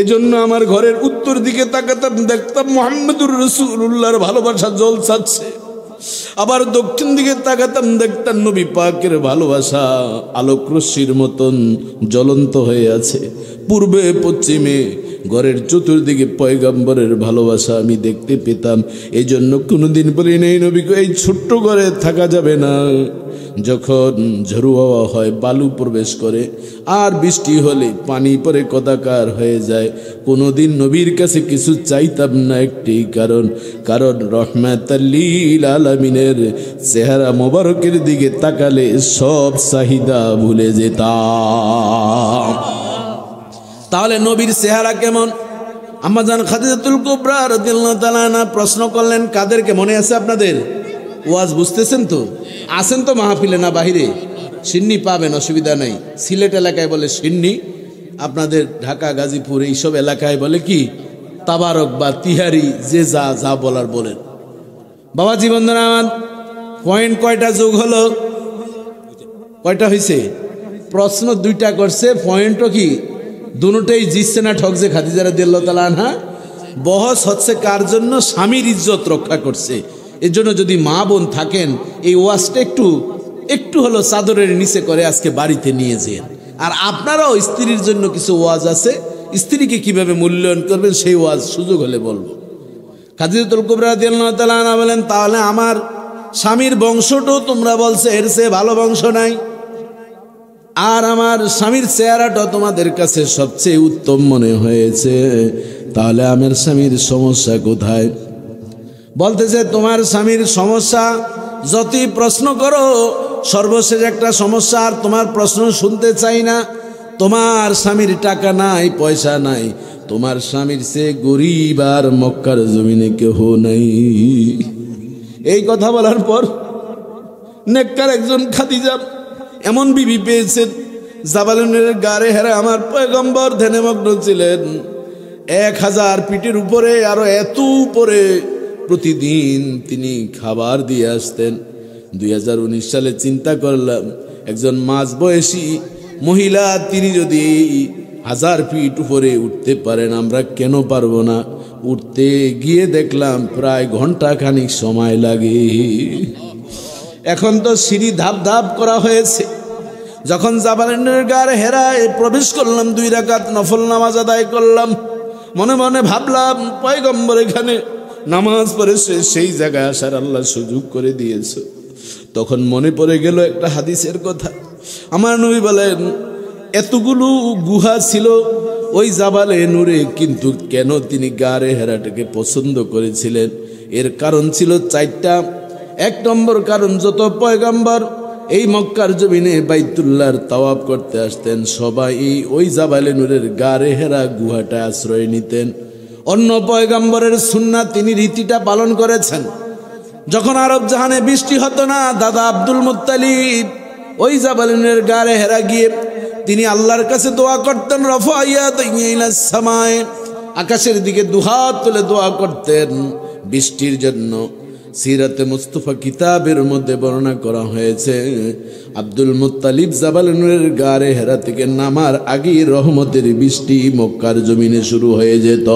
এজন্য আমার ঘরের উত্তর দিকে তাকাতাম, দেখতাম মুহাম্মদুর রাসূলুল্লাহর ভালোবাসা জ্বলছাচ্ছে। আবার দক্ষিণ দিকে তাকাতাম, দেখতাম নবী পাকের ভালোবাসা আলোক রশ্মির মতন জ্বলন্ত হয়ে আছে। পূর্বে পশ্চিমে ঘরের চতুর্দিকে পয়গম্বরের ভালোবাসা আমি দেখতে পেতাম। এই জন্য কোনোদিন বলি নেই নবীকে এই ছোট্ট ঘরে থাকা যাবে না। যখন ঝড়ু হাওয়া হয়, বালু প্রবেশ করে, আর বৃষ্টি হলে পানি পরে কদাকার হয়ে যায়, কোনোদিন নবীর কাছে কিছু চাইতাম না। একটি কারণ রহমাতাল লিল আলামিনের চেহারা মোবারকের দিকে তাকালে সব চাহিদা ভুলে যেতাম। তাহলে নবীর চেহারা কেমন? আম্মা জান খাদিজাতুল কুবরা রাদিয়াল্লাহু তাআলা আনহা প্রশ্ন করলেন, কাদেরকে মনে আছে আপনাদের? ওয়াজ বুঝতেছেন তো? আসেন তো মাহফিলে না বাহিরে? সিন্নি পাবেন, অসুবিধা নাই। সিলেট এলাকায় বলে সিন্নি, আপনাদের ঢাকা গাজীপুর এইসব এলাকায় বলে কি তাবারক বা তিহারি, যে যা যা বলার বলেন। বাবা জীবনদান আমার পয়েন্ট কয়টা যোগ হলো? কয়টা হয়েছে? প্রশ্ন 2টা করছে, পয়েন্টও কি দুটোই জিতছে না ঠকছে খাদিজা রাদিয়াল্লাহু তাআলা আনহা। বহস হচ্ছে কার জন্য? স্বামীর ইজ্জত রক্ষা করছে। এর জন্য যদি মা বোন থাকেন এই ওয়াজটা একটু হলো চাদরের নিচে করে আজকে বাড়িতে নিয়ে যেন। আর আপনারাও স্ত্রীর জন্য কিছু ওয়াজ আছে, স্ত্রীকে কিভাবে মূল্যায়ন করবেন সেই ওয়াজ সুযোগ হলে বলবো। খাদিজাতুল কুবরা রাদিয়াল্লাহু তাআলা আনহা বলেন, তাহলে আমার স্বামীর বংশটাও তোমরা বলছে এর চেয়ে ভালো বংশ নাই, আর আমার স্বামীর চেহারাটা তোমাদের কাছে সবচেয়ে উত্তম মনে হয়েছে, তাহলে আমার স্বামীর সমস্যা কোথায়? বলতেছে তোমার স্বামীর সমস্যা যতই প্রশ্ন করো, সর্বশেষ একটা সমস্যা, আর তোমার প্রশ্ন শুনতে চাই না। তোমার স্বামীর টাকা নাই, পয়সা নাই, তোমার স্বামীর চেয়ে গরিব আর মক্কার জমিনে কেহ নাই। এই কথা বলার পর নেককার একজন খাদিজা এমন বিবি পেয়েছেন, জাবালুনের গারে হেরা আমার পয়গম্বর ধ্যানমগ্ন ছিলেন। 1000 পিঠের উপরে আরো এত উপরে প্রতিদিন তিনি খাবার দিয়ে আসতেন। 2019 সালে চিন্তা করলাম, একজন মাঝবয়সী মহিলা তিনি যদি 1000 ফিট উপরে উঠতে পারেন, আমরা কেন পারবো না? উঠতে গিয়ে দেখলাম প্রায় ঘন্টাখানিক সময় লাগে। এখন তো সিঁড়ি ধাপ ধাপ করা হয়েছে। যখন জাবালের গারে হেরায় প্রবেশ করলাম, 2 রাকাত নফল নামাজ আদায় করলাম, মনে মনে ভাবলাম পয়গম্বর এখানে নামাজ পড়েছে, সেই জায়গায় আসার আল্লাহ সুযোগ করে দিয়েছে। তখন মনে পড়ে গেল একটা হাদিসের কথা। আমার নবী বলেন, এতগুলো গুহা ছিল ওই জাবালে নূরে, কিন্তু কেন তিনি গারে হেরাটাকে পছন্দ করেছিলেন? এর কারণ ছিল 4টা। 1 নম্বর কারণ, যত পয়গম্বর এই মক্কার জমিনে বাইতুল্লাহর তাওয়াফ করতে আসতেন, সবাই ওই জাবালে নূরের গারে হেরা গুহাটা আশ্রয় নিতেন। অন্য পয়গম্বরের সুন্নাত তিনি রীতিটা পালন করেছেন। যখন আরব জাহানে বৃষ্টি হতো না, দাদা আব্দুল মুত্তালিব ওই জাবালে নূরের গারে হেরা গিয়ে তিনি আল্লাহর কাছে দোয়া করতেন, রফাইয়াতাইনাস সামায়ে, আকাশের দিকে দুহাত তুলে দোয়া করতেন বৃষ্টির জন্য। সিরাতে মুস্তাফা কিতাবের মধ্যে বর্ণনা করা হয়েছে, আব্দুল মুত্তালিব জাবালে নূরের গারে হেরা থেকে নামার আগেই রহমতের বৃষ্টি মক্কার জমিনে শুরু হয়ে যেত।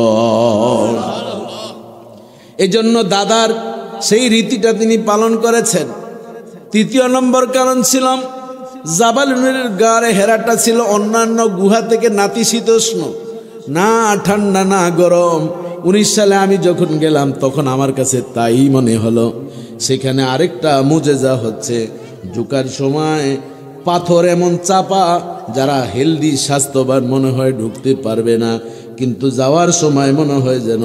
এজন্য দাদার সেই রীতিটা তিনি পালন করেছেন। 3য় নম্বর কারণ ছিল, জাবালে নূরের গারে হেরাটা ছিল অন্যান্য গুহা থেকে নাতিশীতোষ্ণ, না ঠান্ডা না গরম। 19 সালে আমি যখন গেলাম তখন আমার কাছে তাই মনে হলো। সেখানে আরেকটা মুজেজা হচ্ছে, ঢুকার সময় পাথর এমন চাপা, যারা হেলদি স্বাস্থ্যবান মনে হয় ঢুকতে পারবে না, কিন্তু যাওয়ার সময় মনে হয় যেন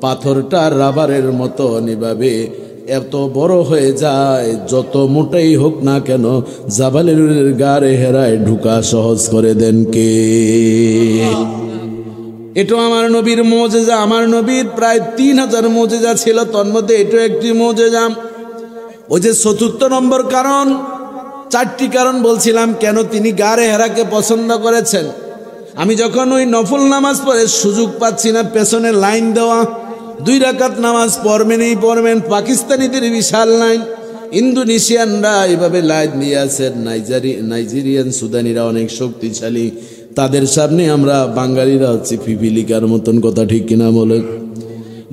পাথরটা রাবারের মতো নিভাবে এত বড় হয়ে যায়। যত মোটাই হোক না কেন, জাবালের গারে হেরায় ঢুকা সহজ করে দেন কে? এটা আমার নবীর মুজিজা। আমার নবীর প্রায় 3000 মুজিজা ছিল, তন্মধ্যে এটা একটি মুজিজা। ওই যে 4র্থ নম্বর কারণ, 4টি কারণ বলছিলাম কেন তিনি গারে হেরাকে পছন্দ করেছেন। আমি যখন ওই নফল নামাজ পড়ে সুযোগ পাচ্ছি না পেছনে লাইন দেওয়া, 2 রাকাত নামাজ পড়বেনই পড়বেন, পাকিস্তানিদের বিশাল লাইন, ইন্দোনেশিয়ানরা এভাবে লাইন দিয়ে আছেন, নাইজেরিয়ান সুদানিরা অনেক শক্তিশালী, তাদের সামনে আমরা বাঙালিরা হচ্ছে পিপিলিকার মতন। কথা ঠিক কিনা বলে?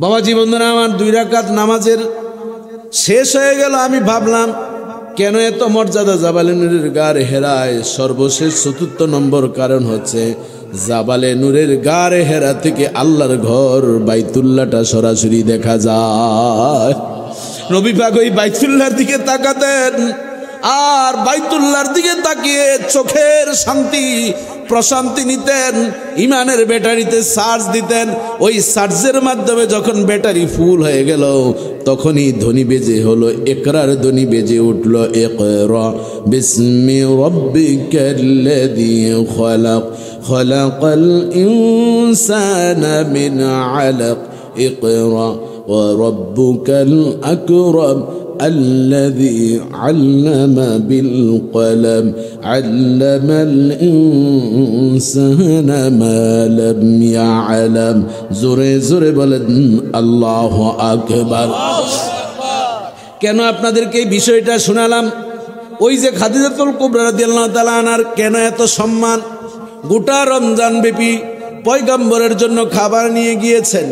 বাবাজি বন্ধুরা আমার, 2 রাকাত নামাজের শেষ হয়ে গেল। আমি ভাবলাম কেন এত মর্যাদা জাবালে নূরের গারে হেরায়? সর্বশেষ 4র্থ নম্বর কারণ হচ্ছে, জাবালে নূরের গারে হেরা থেকে আল্লাহর ঘর বাইতুল্লাহটা সরাসরি দেখা যায়। নবী পাক ওই বাইতুল্লাহর দিকে তাকাতেন, আর বাইতুল্লাহর দিকে তাকিয়ে চোখের শান্তি প্রশান্তি নিতেন, ইমানের ব্যাটারিতে চার্জ দিতেন। ওই চার্জের মাধ্যমে যখন ব্যাটারি ফুল হয়ে গেল, তখনই ধ্বনি বেজে হলো, ইকরার ধ্বনি বেজে উঠল, ইকরা বিসমি রাব্বিকাল্লাযী খালাক খালাকাল ইনসানা মিন আলাক ইকরা ওয়া রাব্বুকাল আকরাম الذي علم بالقلم علم الإنسان ما لم يعلم জোরে জোরে বলেন আল্লাহু আকবার। কেন আপনাদেরকে এই বিষয়টা শোনালাম? ওই যে খাদিজাতুল কুবরা রাদিয়াল্লাহু তাআলা আনহার কেন এত সম্মান? গোটা রমজান ব্যাপী পয়গম্বরের জন্য খাবার নিয়ে গিয়েছেন,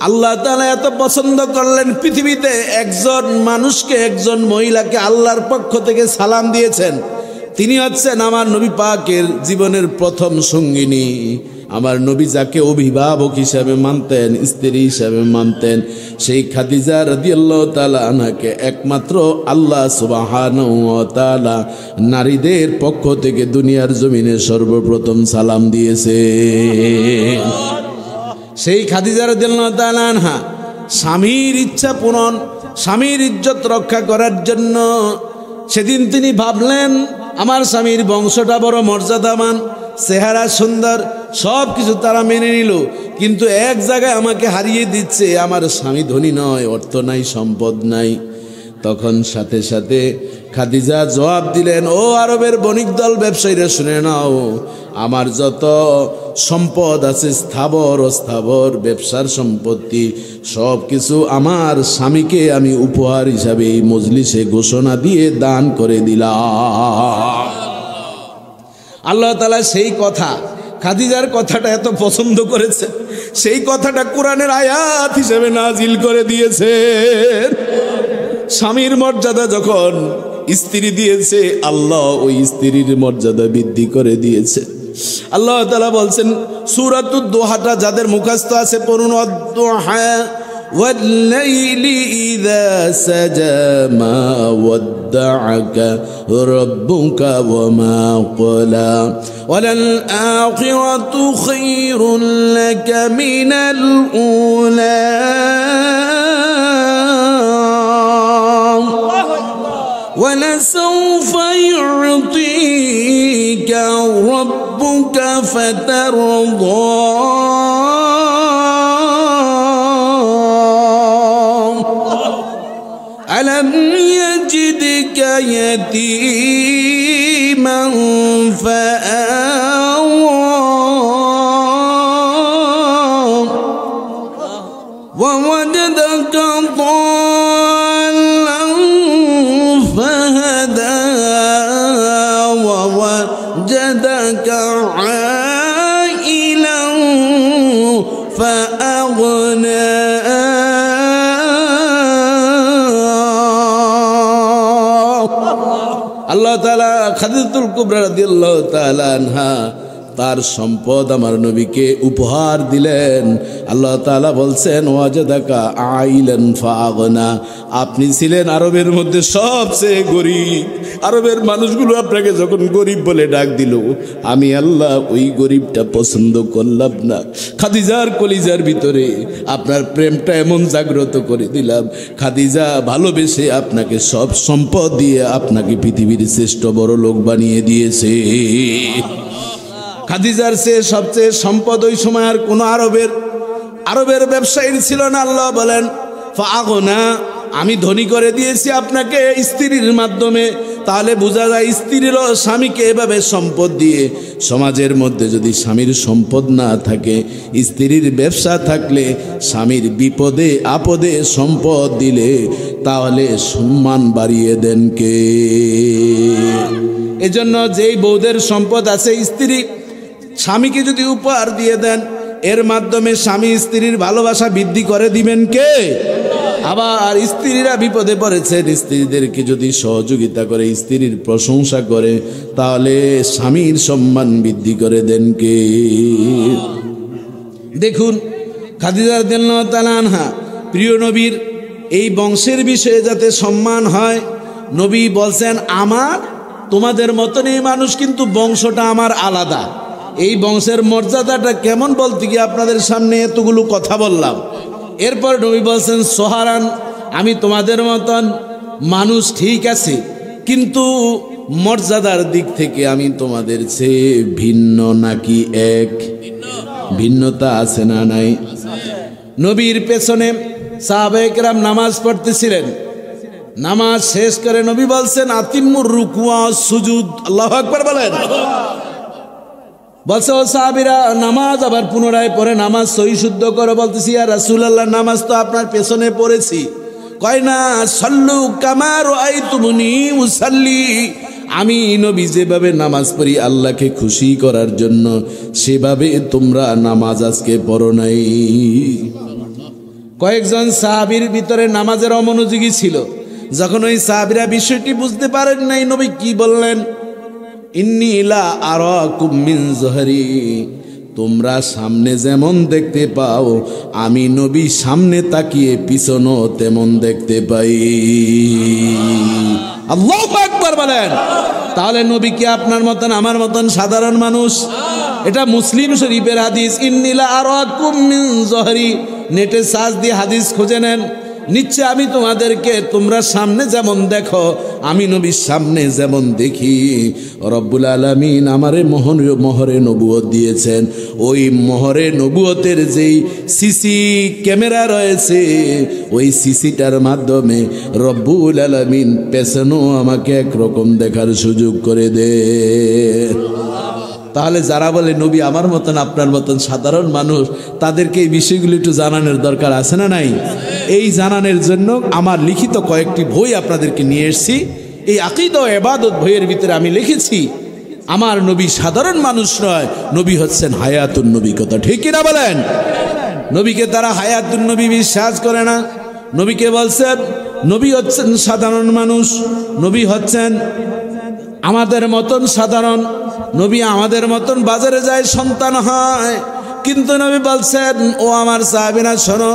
আল্লাহ তাআলা এত পছন্দ করলেন, পৃথিবীতে একজন মানুষকে, একজন মহিলাকে আল্লাহর পক্ষ থেকে সালাম দিয়েছেন। তিনি হচ্ছেন আমার নবী পাকের জীবনের প্রথম সঙ্গিনী। আমার নবী যাকে অভিভাবক হিসাবে মানতেন, স্ত্রী হিসাবে মানতেন, সেই খাদিজা রাদিয়াল্লাহু তাআলা আনহাকে একমাত্র আল্লাহ সুবহানাহু ওয়া তাআলা নারীদের পক্ষ থেকে দুনিয়ার জমিনে সর্বপ্রথম সালাম দিয়েছে। সেই খাদিজা রাদিয়াল্লাহু তাআলা আনহা স্বামীর ইচ্ছা পূরণ, স্বামীর ইজ্জত রক্ষা করার জন্য সেদিন তিনি ভাবলেন আমার স্বামীর বংশটা বড় মর্যাদাবান, চেহারা সুন্দর, সব কিছু তারা মেনে নিল, কিন্তু এক জায়গায় আমাকে হারিয়ে দিচ্ছে, আমার স্বামী ধনী নয়, অর্থ নাই, সম্পদ নাই। তখন সাথে সাথে খাদিজা জবাব দিলেন, ও আরবের বণিক দল, ব্যবসায়ীরা শুনে নাও, আমার যত সম্পদ আছে, স্থাবর অস্থাবর ব্যবসার সম্পত্তি, সব কিছু আমার স্বামীকে আমি উপহার হিসাবে এই মজলিসে ঘোষণা দিয়ে দান করে দিলাম। আল্লাহ তাআলা সেই কথা, খাদিজার কথাটা এত পছন্দ করেছে, সেই কথাটা কোরআনের আয়াত হিসেবে নাজিল করে দিয়েছেন। স্বামীর মর্যাদা যখন স্ত্রী দিয়েছে, আল্লাহ ওই স্ত্রীর মর্যাদা বৃদ্ধি করে দিয়েছে। আল্লাহ তাআলা বলছেন, সূরাতুদ দোহাটা যাদের মুখস্থ আছে পড়ুন, ওয়াদ-দুহা ওয়াল-লাইলি ইযা সাজা মা ওয়াদ্দাআকা রাব্বুকা ওয়া মা ক্বালা ওয়ালাল আখিরাতু খায়রুন লাকা মিনাল উলা وَلَسَوْفَ يُعْطِيكَ رَبُّكَ فَتَرْضَى أَلَمْ يَجِدْكَ يَتِيمًا فَآوَى وَوَجَدَكَ ضَالًّا فهدى ووجدك عائلا فأغنى আল্লাহ তাআলা খাদিজাতুল কুবরা রাদিয়াল্লাহু তাআলা আনহা তার সম্পদ আমার নবীকে উপহার দিলেন। আল্লাহ তাআলা বলছেন, ওয়াজাদাকা আইলান ফাগনা, আপনি ছিলেন আরবের মধ্যে সবচেয়ে গরিব। আরবের মানুষগুলো আপনাকে যখন গরিব বলে ডাক দিল, আমি আল্লাহ ওই গরিবটা পছন্দ করলাম না, খাদিজার কলিজার ভিতরে আপনার প্রেমটা এমন জাগ্রত করে দিলাম, খাদিজা ভালোবেসে আপনাকে সব সম্পদ দিয়ে আপনাকে পৃথিবীর শ্রেষ্ঠ বড় লোক বানিয়ে দিয়েছে। খাদিজার চেয়ে সবচেয়ে সম্পদ ওই সময় আর কোনো আরবের ব্যবসায়ীর ছিল না। আল্লাহ বলেন, ফাগনা, আমি ধনী করে দিয়েছি আপনাকে স্ত্রীর মাধ্যমে। তাহলে বোঝা যায় স্ত্রীরও স্বামীকে এভাবে সম্পদ দিয়ে, সমাজের মধ্যে যদি স্বামীর সম্পদ না থাকে, স্ত্রীর ব্যবসা থাকলে, স্বামীর বিপদে আপদে সম্পদ দিলে, তাহলে সম্মান বাড়িয়ে দেন কে? এজন্য যেই বউদের সম্পদ আছে, স্ত্রী স্বামীকে যদি উপহার দিয়ে দেন, এর মাধ্যমে স্বামী স্ত্রীর ভালোবাসা বৃদ্ধি করে দিবেন কে? আবার স্ত্রীরা বিপদে পড়েছেন, স্ত্রীদেরকে যদি সহযোগিতা করে, স্ত্রীর প্রশংসা করে, তাহলে স্বামীর সম্মান বৃদ্ধি করে দেন কে? দেখুন, খাদিজা রাদিয়াল্লাহু তাআলা আনহা প্রিয় নবীর এই বংশের বিষয়ে যাতে সম্মান হয়, নবী বলছেন, আমার তোমাদের মতনই মানুষ, কিন্তু বংশটা আমার আলাদা। এই বংশের মর্যাদাটা কেমন বলতে গিয়ে আপনাদের সামনে এতগুলো কথা বললাম। এরপর নবী বলছেন, সোহারান, আমি তোমাদের মতন মানুষ ঠিক আছে, কিন্তু মর্যাদার দিক থেকে আমি তোমাদের চেয়ে ভিন্ন নাকি এক? ভিন্নতা আছে না নাই? নবীর পেছনে সাহাবায়ে কেরাম নামাজ পড়তেছিলেন। নামাজ শেষ করে নবী বলছেন, আতিম্মুর রুকুয়া সুজুদ। আল্লাহু আকবার বলেন। বলছে, ও সাহাবীরা, নামাজ আবার পুনরায় পড়ে নামাজ সহি শুদ্ধ করো। বলতেছি, ইয়া রাসূলুল্লাহ, নামাজ তো আপনার পেছনে পড়েছি। কয় না, সাল্লু কামা রাআইতুমুনি উসাল্লি, আমি নবী যেভাবে নামাজ পড়ি আল্লাহকে খুশি করার জন্য, সেভাবে তোমরা নামাজ আজকে পড়ো নাই। কয়েকজন সাহাবীর ভিতরে নামাজের অমনোযোগী ছিল। যখন ওই সাহাবীরা বিষয়টি বুঝতে পারেন নাই, নবী কি বললেন? ইন্নী লা আরাকুম মিন যহরি, তোমরা সামনে যেমন দেখতে পাও আমি নবী সামনে তাকিয়ে পিছনও তেমন দেখতে পাই। আল্লাহু আকবার বলেন। তাহলে নবী কি আপনার মতন আমার মতন সাধারণ মানুষ? এটা মুসলিম শরীফের হাদিস। ইন্নী লা আরাকুম মিন যহরি, নেটে সার্চ দিয়ে হাদিস খুঁজে নেন। নিচ্ছে আমি তোমাদেরকে তোমরা সামনে যেমন দেখো আমি নবীর সামনে যেমন দেখি। রব্বুল আলামিন আমারে মোহরে নবুয়ত দিয়েছেন। ওই মোহরে নবুয়তের যেই সিসি ক্যামেরা রয়েছে ওই সিসিটার মাধ্যমে রব্বুল আলামিন পেছনেও আমাকে একরকম দেখার সুযোগ করে দে। তাহলে যারা বলে নবী আমার মতন আপনার মতন সাধারণ মানুষ, তাদেরকে এই বিষয়গুলো একটু জানানোর দরকার আছে না নাই? এই জানানোর জন্য আমার লিখিত কয়েকটি বই আপনাদেরকে নিয়ে এসেছি। এই আকীদা ও ইবাদত বইয়ের ভিতরে আমি লিখেছি আমার নবী সাধারণ মানুষ নয়, নবী হচ্ছেন হায়াতুন নবী। কথা ঠিক কিনা বলেন? নবীকে তারা হায়াতুন নবী বিশ্বাস করে না। নবীকে বলছেন নবী হচ্ছেন সাধারণ মানুষ, নবী হচ্ছেন আমাদের মতন সাধারণ। নবী আমাদের মতন বাজারে যায়, সন্তান হয়, কিন্তু নবী বলছেন ও আমার সাহাবীরা শোনো।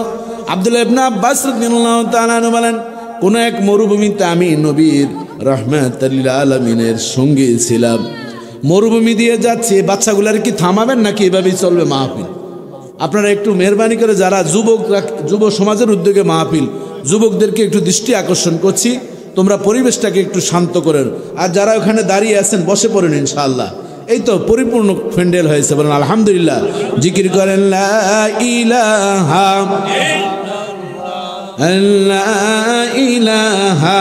আব্দুল্লাহ ইবনে আব্বাস রাদিয়াল্লাহু তাআলা আনহু বলেন, কোন এক মরুভূমিতে আমি নবীর রাহমাতুল লিল আলামিনের সঙ্গে ছিলাম। মরুভূমি দিয়ে যাচ্ছে, বাচ্চাগুলার কি থামাবেন নাকি এভাবেই চলবে মাহফিল? আপনারা একটু মেহরবানি করে যারা যুব সমাজের উদ্যোগে মাহফিল, যুবকদেরকে একটু দৃষ্টি আকর্ষণ করছি, তোমরা পরিবেশটাকে একটু শান্ত করেন। আর যারা ওখানে দাঁড়িয়ে আছেন বসে পড়েন ইনশাআল্লাহ। এই তো পরিপূর্ণ প্যান্ডেল হয়েছে, বলেন আলহামদুলিল্লাহ। জিকির করেন লা ইলাহা ইল্লাল্লাহ, লা ইলাহা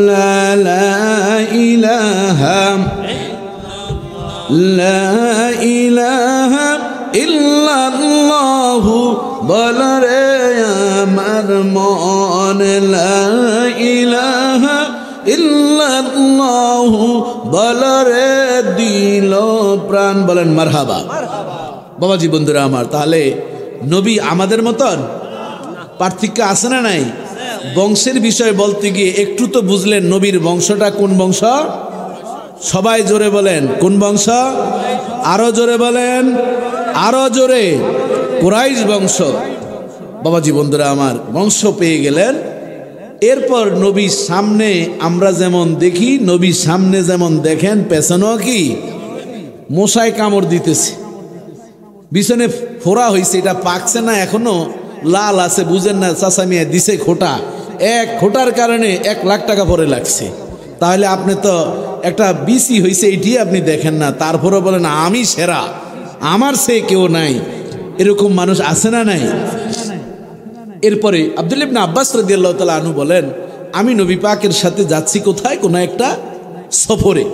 লা ইলাহা লা ইলাহা ইল্লাল্লাহু বলরে আমার মন, লা ইলাহা ইল্লাল্লাহু বলরে দিল প্রাণ। বলেন মারহাবা। বাবাজি বন্ধুরা আমার, তাহলে নবী আমাদের মতন? পার্থক্য আছে না নাই? বংশের বিষয় বলতে গিয়ে একটু তো বুঝলেন নবীর বংশটা কোন বংশ? সবাই জোরে বলেন কোন বংশ? আরো জোরে বলেন, আরো জোরে। কুরাইশ বংশ। বাবাজি বন্ধুরা আমার, বংশ পেয়ে গেলেন। এরপর নবীর সামনে আমরা যেমন দেখি, নবীর সামনে যেমন দেখেন পেছনেও কি মশায় কামড় দিতেছে। বিছনে ফোড়া হয়েছে, এটা পাকছে না এখনো, লাল আছে, বুঝেন না? চাচা মিয়া দিছে খোটা, এক খোটার কারণে 1 লাখ টাকা পরে লাগছে। তাহলে আপনি তো একটা বিসি হয়েছে এটি আপনি দেখেন না, তারপরে বলেন আমি সেরা, আমার সে কেউ নাই। এরকম মানুষ আছে না নাই? এরপরে আব্দুল্লাহ ইবনে আব্বাস রাদিয়াল্লাহু তাআলা আনহু বলেন, আমি নবী পাকের সাথে যাচ্ছি কোথায়, কোন একটা সফরে,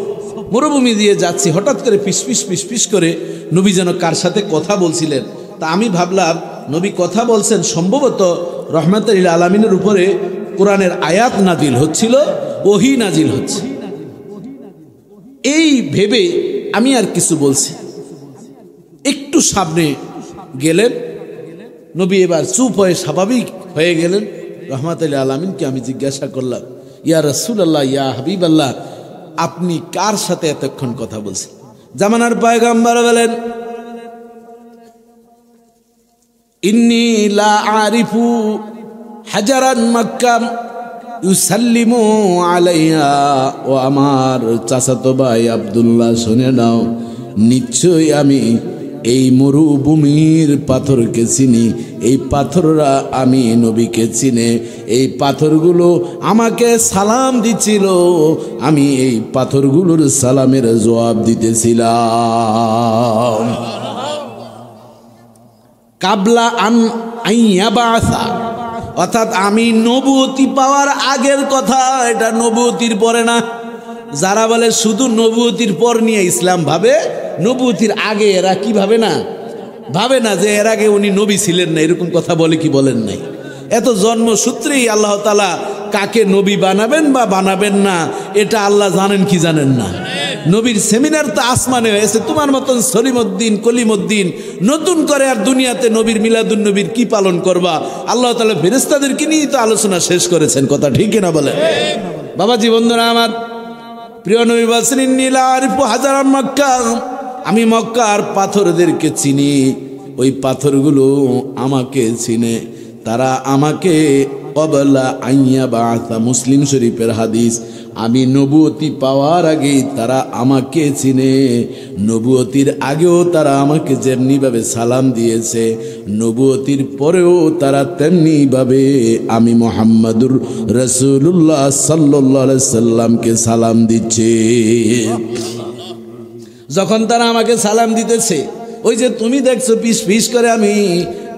মরুভূমি দিয়ে যাচ্ছি। হঠাৎ করে পিস করে নবী যেন কার সাথে কথা বলছিলেন। তা আমি ভাবলাম নবী কথা বলছেন, সম্ভবত রহমাতুল লিল আলামিনের উপরে কোরআনের আয়াত নাজিল হচ্ছিল, ওহী নাজিল হচ্ছে। এই ভেবে আমি আর কিছু বলছি। একটু সামনে গেলেন নবী, এবার চুপ হয়ে স্বাভাবিক হয়ে গেলেন। রহমাতুল লিল আলামিনকে আমি জিজ্ঞাসা করলাম, ইয়া রাসূলুল্লাহ, ইয়া হাবিবাল্লাহ, আপনি কার সাথে এতক্ষণ কথা বলছেন? জামানার পয়গম্বর বলেন, ইন্নী লা আরিফু হাজারান মক্কা ইউসাল্লিমু আলাইহা। ও আমার চাচাতো ভাই আব্দুল্লাহ, শুনে নাও, নিশ্চয়ই আমি এই মরুভূমির পাথরকে চিনি। এই পাথররা আমি নবীকে চিনে। এই পাথরগুলো আমাকে সালাম দিছিল, আমি এই পাথরগুলোর সালামের জবাব দিতেছিলাম। কাবলা আইয়াবাসা, অর্থাৎ আমি নবুয়তি পাওয়ার আগের কথা, এটা নবুয়তির পরে না। যারা বলে শুধু নবুয়তির পর নিয়ে ইসলাম ভাবে, নবুয়তির আগে এরা কি ভাবে না, ভাবে না যে এর আগে উনি নবী ছিলেন না, এরকম কথা বলে কি বলেন নাই? এত জন্মসূত্রেই আল্লাহ তাআলা কাকে নবী বানাবেন বা বানাবেন না এটা আল্লাহ জানেন কি জানেন না? নবীর সেমিনার তো আসমানে হয়েছে, তোমার মতন সলিমউদ্দিন কলিমউদ্দিন নতুন করে আর দুনিয়াতে নবীর মিলাদুন নবীর কি পালন করবা? আল্লাহ তাআলা ফেরেশতাদেরকে নিয়ে তো আলোচনা শেষ করেছেন, কথা ঠিক কিনা বলেন? বাবাজি বন্ধুরা আমার, প্রিয় নবী বলেছেন ইন্নী লা আরিফু হাজারান মক্কা, আমি মক্কার পাথরদেরকে চিনি, ওই পাথরগুলো আমাকে চিনে, তারা আমাকে ক্বাবলা আইয়া বাআসা, মুসলিম শরীফের হাদিস, আমি নবুয়তি পাওয়ার আগেই তারা আমাকে চিনে, নবুয়তির আগেও তারা আমাকে যেমনিভাবে সালাম দিয়েছে, নবুয়তির পরেও তারা তেমনিভাবে আমি মুহাম্মাদুর রাসূলুল্লাহ সাল্লাল্লাহু আলাইহি সাল্লামকে সালাম দিচ্ছে। যখন তারা আমাকে সালাম দিতেছে, ওই যে তুমি দেখছো পিস পিস করে আমি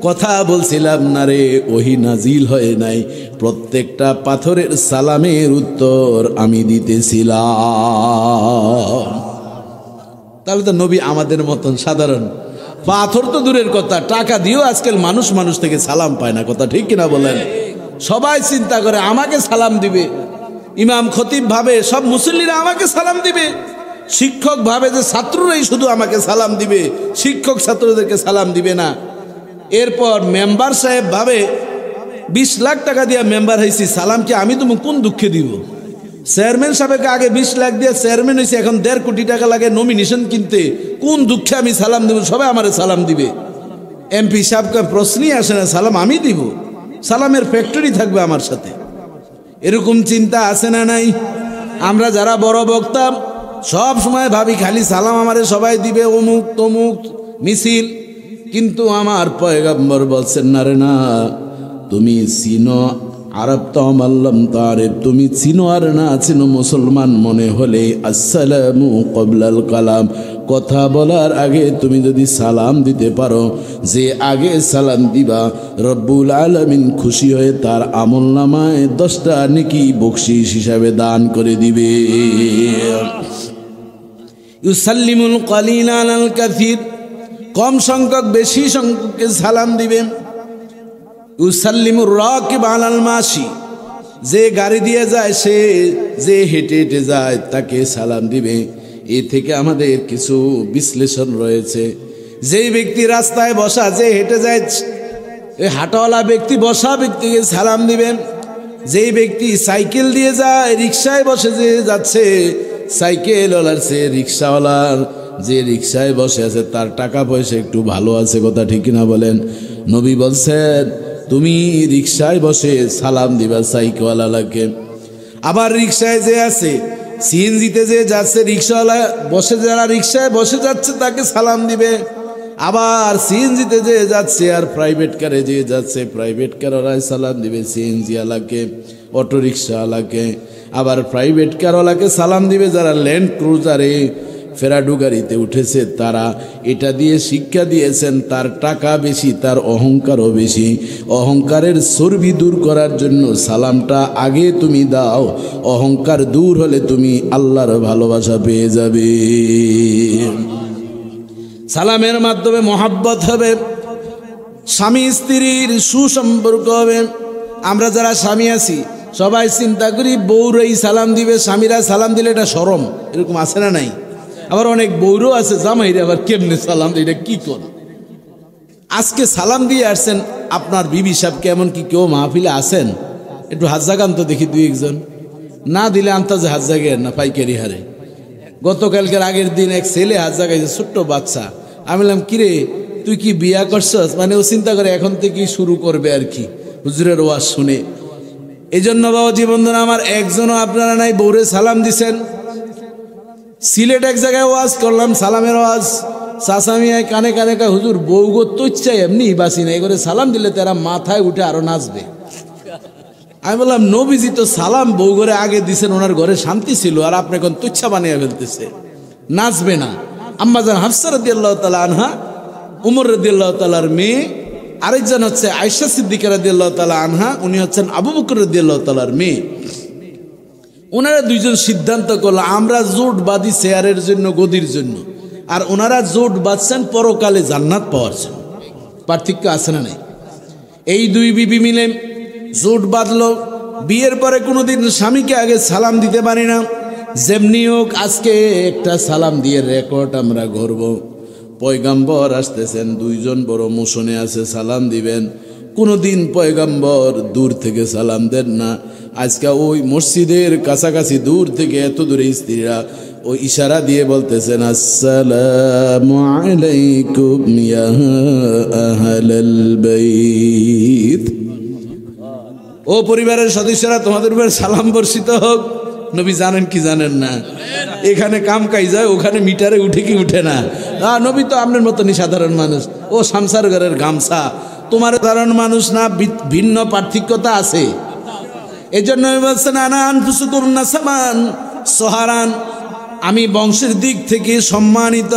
কথা বলছিলাম না রে, ওহি নাজিল হয় নাই, প্রত্যেকটা পাথরের সালামের উত্তর আমি দিতেছিলাম। তাহলে তো নবী আমাদের মতন সাধারণ, পাথর তো দূরের কথা, টাকা দিয়েও আজকাল মানুষ মানুষ থেকে সালাম পায় না, কথা ঠিক কিনা বলেন? সবাই চিন্তা করে আমাকে সালাম দিবে, ইমাম খতিব ভাবে সব মুসল্লিরা আমাকে সালাম দিবে, শিক্ষক ভাবে যে ছাত্ররাই শুধু আমাকে সালাম দিবে, শিক্ষক ছাত্রদেরকে সালাম দিবে না। এরপর মেম্বার সাহেব ভাবে 20 লাখ টাকা দিয়ে মেম্বার হয়েছি, সালাম কি আমি তুমি কোন দুঃখে দিব? চেয়ারম্যান সাহেবকে আগে 20 লাখ দিয়ে চেয়ারম্যান হয়েছে, এখন 1.5 কোটি টাকা লাগে নমিনেশন কিনতে, কোন দুঃখে আমি সালাম দিব? সবাই আমারে সালাম দিবে। এমপি সাহেবকে প্রশ্নই আসে না, সালাম আমি দিব, সালামের ফ্যাক্টরি থাকবে আমার সাথে। এরকম চিন্তা আছে না নাই? আমরা যারা বড় বক্তা সব সময় ভাবি খালি সালাম আমারে সবাই দিবে, অমুক তমুক মিছিল, কিন্তু আমার পয়গম্বর বলছেন না রে না, তুমি চিনো আরব তামাল্লাম তারিফ, তুমি চিনো আর না চিনো মুসলমান মনে হলে আসসালামু ক্বাবলাল কালাম, কথা বলার আগে তুমি যদি সালাম দিতে পারো, যে আগে সালাম দিবা রব্বুল আলামিন খুশি হয়ে তার আমলনামায় 10টা নেকি বকশিশ হিসাবে দান করে দিবে। ইউসাল্লিমুল কালিল আলাল কাসীর, কম সংখ্যক বেশি সংখ্যককে সালাম দিবেন। ইউসাল্লিমুর রাকিব আলাল মাশি, যে গাড়ি দিয়ে যায় সে যে হেঁটে হেঁটে যায় তাকে সালাম দিবে। এ থেকে আমাদের কিছু বিশ্লেষণ রয়েছে। যেই ব্যক্তি রাস্তায় বসা, যে হেঁটে যায়, এই হাঁটাওয়ালা ব্যক্তি বসা ব্যক্তিকে সালাম দিবেন। যেই ব্যক্তি সাইকেল দিয়ে যায়, রিক্সায় বসে যে যাচ্ছে, সাইকেলওয়ালার সে রিক্সাওয়ালার যে রিক্সায় বসে আছে তার টাকা পয়সা একটু ভালো আছে, কথা ঠিক কিনা বলেন? নবী বলছেন তুমি রিক্সায় বসে সালাম দিবা সাইকেলওয়ালাকে। আবার রিক্সায় যে আছে, সিএনজিতে যে যাচ্ছে, রিক্সাওয়ালা বসে, যারা রিক্সায় বসে যাচ্ছে তাকে সালাম দিবে। আবার সিএনজিতে যে যাচ্ছে আর প্রাইভেট কারে যে যাচ্ছে, প্রাইভেট কারওয়ালায় সালাম দিবে সিএনজিওয়ালাকে, অটো রিক্সাওয়ালাকে। আবার প্রাইভেট কারওয়ালাকে সালাম দিবে যারা ল্যান্ড ক্রুজারে ফেরাডু গাড়িতে উঠেছে, তারা এটা দিয়ে শিক্ষা দিয়েছেন তার টাকা বেশি, তার অহংকারও বেশি। অহংকারের চর্বি দূর করার জন্য সালামটা আগে তুমি দাও, অহংকার দূর হলে তুমি আল্লাহর ভালোবাসা পেয়ে যাবে। সালামের মাধ্যমে মহাব্বত হবে, স্বামী স্ত্রীর সুসম্পর্ক হবে। আমরা যারা স্বামী আছি সবাই চিন্তা করি বউরাই সালাম দিবে, স্বামীরা সালাম দিলে এটা শরম, এরকম আছে না নাই? আবার অনেক বউরও আছে জামাইরে আবার কেমনে সালাম দিয়ে, এটা কি কর? আজকে সালাম দিয়ে আসছেন আপনার বিবি সাহেব, কেমন কি কেউ মাহফিলে আসেন? একটু হাত জাগান তো দেখি, 2-1 জন না দিলে আন্তাজে হাত জাগে না পাইকারি হারে। গতকালকের আগের দিন এক ছেলে হাত জাগাইছে, ছোট্ট বাচ্চা। আমি বললাম কিরে তুই কি বিয়া করছস? মানে ও চিন্তা করে এখন থেকেই শুরু করবে আর কি হুজুরের ওয়াজ শুনে। এই জন্য বাবাজি বন্ধুরা আমার, একজনও আপনারা নাই বউরে সালাম দিছেন। সিলেট এক জায়গায় ওয়াজ করলাম, সালামের ওয়াজ, চাচামিয়ায় কানে কানে কা হুজুর বউ গো তুচ্ছাই এমনি বাসি না, এগুলো সালাম দিলে তারা মাথায় উঠে আরো নাচবে। আমি বললাম নবীজি তো সালাম বউ ঘরে আগে দিছেন, ওনার ঘরে শান্তি ছিল, আর আপনি এখন তুচ্ছা বানিয়ে ফেলতেছে, নাচবে না। আম্মাজান হাফসা রাদিয়াল্লাহু তাআলা আনহা, উমর রাদিয়াল্লাহু তাআলার মেয়ে, আরেকজন হচ্ছে আয়েশা সিদ্দিকা রাদিয়াল্লাহু তাআলা আনহা, উনি হচ্ছেন আবু বকর রাদিয়াল্লাহু তাআলার মেয়ে। ওনারা দুইজন সিদ্ধান্ত করলো আমরা জোট বাঁধি চেয়ারের জন্য, গদির জন্য, আর ওনারা জোট বাঁধছেন পরকালে জান্নাত পাওয়ার জন্য। পার্থক্য আছে না নাই? এই দুই বিবি মিলে জোট বাঁধলো, বিয়ের পরে কোনোদিন স্বামীকে আগে সালাম দিতে পারি না। যেমনি হোক আজকে একটা সালাম দিয়ে রেকর্ড আমরা গড়ব। পয়গাম্বর আসতেছেন, দুইজন বড় মোশনে আছে, সালাম দিবেন। কোনোদিন পয়গাম্বর দূর থেকে সালাম দেন না। আজকে ওই মসজিদের কাছাকাছি দূর থেকে এত দূরে স্ত্রীরা ওই ইশারা দিয়ে বলতেছেন, আসসালামু আলাইকুম ইয়া আহলাল বাইত। ও পরিবারের সদস্যরা, তোমাদের উপর সালাম বর্ষিত হোক। নবী জানেন কি জানেন না? এখানে কাম কাজ যায়, ওখানে মিটারে উঠে কি উঠে না। নবী তো আপনার মতনই সাধারণ মানুষ। ও শামসার ঘরের গামছা, তোমার সাধারণ মানুষ না, ভিন্ন পার্থক্যতা আছে। এই জন্য বলছেন আনা আনফুসুকুম নাসামান সহারান, আমি বংশের দিক থেকে সম্মানিত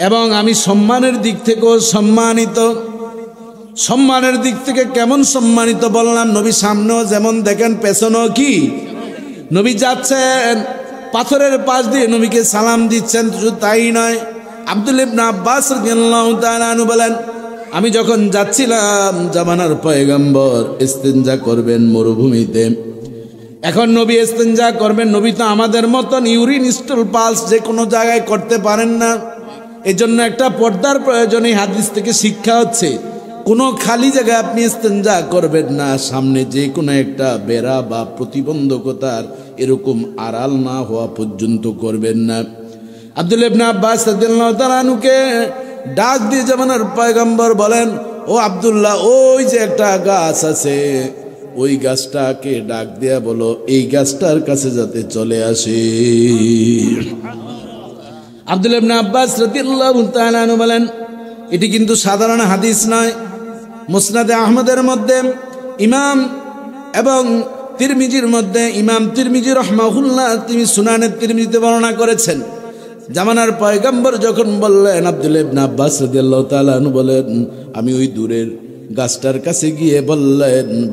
এবং আমি সম্মানের দিক থেকেও সম্মানিত। সম্মানের দিক থেকে কেমন সম্মানিত বললাম? নবী সামনেও যেমন দেখেন, পেছনেও কি? নবী যাচ্ছেন, পাথরের পাশ দিয়ে নবীকে সালাম দিচ্ছেন। শুধু তাই নয়, আব্দুল্লাহ ইবনে আব্বাস রাদিয়াল্লাহু তাআলা আনহু বলেন, আমি যখন যাচ্ছিলাম, জামানার পয়গম্বর ইস্তেঞ্জা করবেন মরুভূমিতে। এখন নবী ইস্তেঞ্জা করবেন, নবী তো আমাদের মতন ইউরিন স্টল পালস যে কোনো জায়গায় করতে পারেন না। এজন্য একটা পর্দার প্রয়োজন। এই হাদিস থেকে শিক্ষা হচ্ছে, কোনো খালি জায়গায় আপনি ইস্তেঞ্জা করবেন না, সামনে যে কোনো একটা বেড়া বা প্রতিবন্ধকতার এরকম আড়াল না হওয়া পর্যন্ত করবেন না। আব্দুল্লাহ ইবনে আব্বাস রাদিয়াল্লাহু তাআলা আনহুকে ডাক দিয়ে জামানার পয়গম্বর বলেন, ও আব্দুল্লাহ, ওই যে একটা গাছ আছে, ওই গাছটাকে ডাক দিয়া বলো এই গাছটার কাছে যাতে চলে আসে। আব্দুল্লাহ ইবনে আব্বাস রাদিয়াল্লাহু তাআলা আনহু বলেন, এটি কিন্তু সাধারণ হাদিস নয়। মুসনাদে আহমদের মধ্যে ইমাম এবং তিরমিজির মধ্যে ইমাম তিরমিজি রাহমাহুল্লাহ তিনি সুনানে তিরমিজিতে বর্ণনা করেছেন। জামানার পয়গম্বর যখন বললেন, আব্দুল্লাহ ইবনে আব্বাস রাদিয়াল্লাহু তাআলা আনহু বলেন, আমি ওই দূরের গাছটার কাছে গিয়ে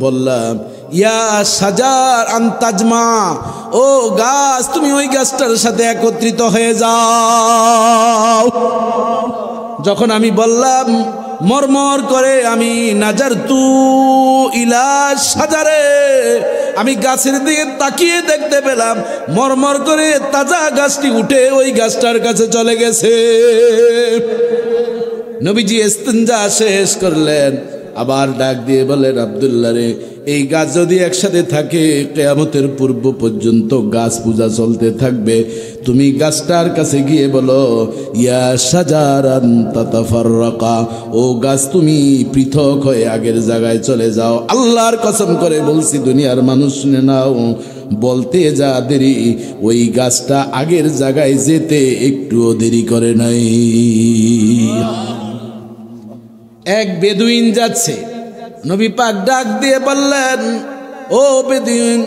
বললাম, ইয়া সাজার আনতাজমা, ও গাছ তুমি ওই গাছটার সাথে একত্রিত হয়ে যাও। যখন আমি বললাম, মরমর করে আমি নাজারতু ইলা সাজারে, আমি গাছের দিকে তাকিয়ে দেখতে পেলাম মরমর করে তাজা গাছটি উঠে ওই গাছটার কাছে চলে গেছে। নবীজি ইস্তেঞ্জা শেষ করলেন, আবার ডাক দিয়ে বলেন, আব্দুল্লাহ রে, এই গাছ যদি একসাথে থাকে কিয়ামতের পূর্ব পর্যন্ত গাছ পূজা চলতে থাকবে। তুমি গাছটার কাছে গিয়ে বলো, ইয়া শাজারান তাতাফাররাকা, ও গাছ তুমি পৃথক হয়ে আগের জায়গায় চলে যাও। আল্লাহর কসম করে বলছি, দুনিয়ার মানুষ শুনে নাও, বলতে যা দেরি, ওই গাছটা আগের জায়গায় যেতে একটুও দেরি করে নাই। এক বেদুইন যাচ্ছে, নবী পাক ডাক দিয়ে বললেন, ও বেদুইন,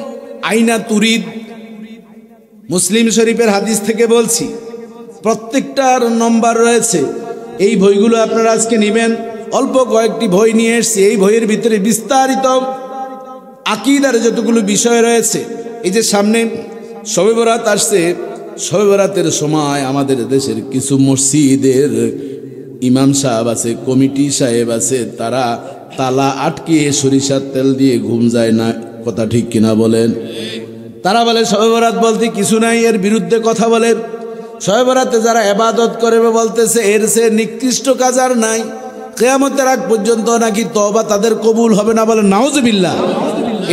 আইনা তুরিদ। মুসলিম শরীফের হাদিস থেকে বলছি, প্রত্যেকটার নম্বর রয়েছে। এই বইগুলো আপনারা আজকে নেবেন। অল্প কয়েকটি বই নিয়ে এসেছি। এই বইয়ের ভিতরে বিস্তারিত আকীদার যতগুলো বিষয় রয়েছে। এই যে সামনে শবে বরাত আসছে, শবে বরাতের সময় আমাদের দেশের কিছু মসজিদের ইমাম সাহেব আছে, কমিটি সাহেব আছে, তারা তালা আটকিয়ে সরিষার তেল দিয়ে ঘুম যায় না। কথা ঠিক কিনা বলেন? তারা বলে শবে বরাত বলতে কিছু নাই, এর বিরুদ্ধে কথা বলে। শবে বরাতে যারা ইবাদত করবে বলতেছে এর সে নিকৃষ্ট কাজ আর নাই। কিয়ামতের আগ পর্যন্ত নাকি তওবা তাদের কবুল হবে না। বলে নাউজুবিল্লাহ।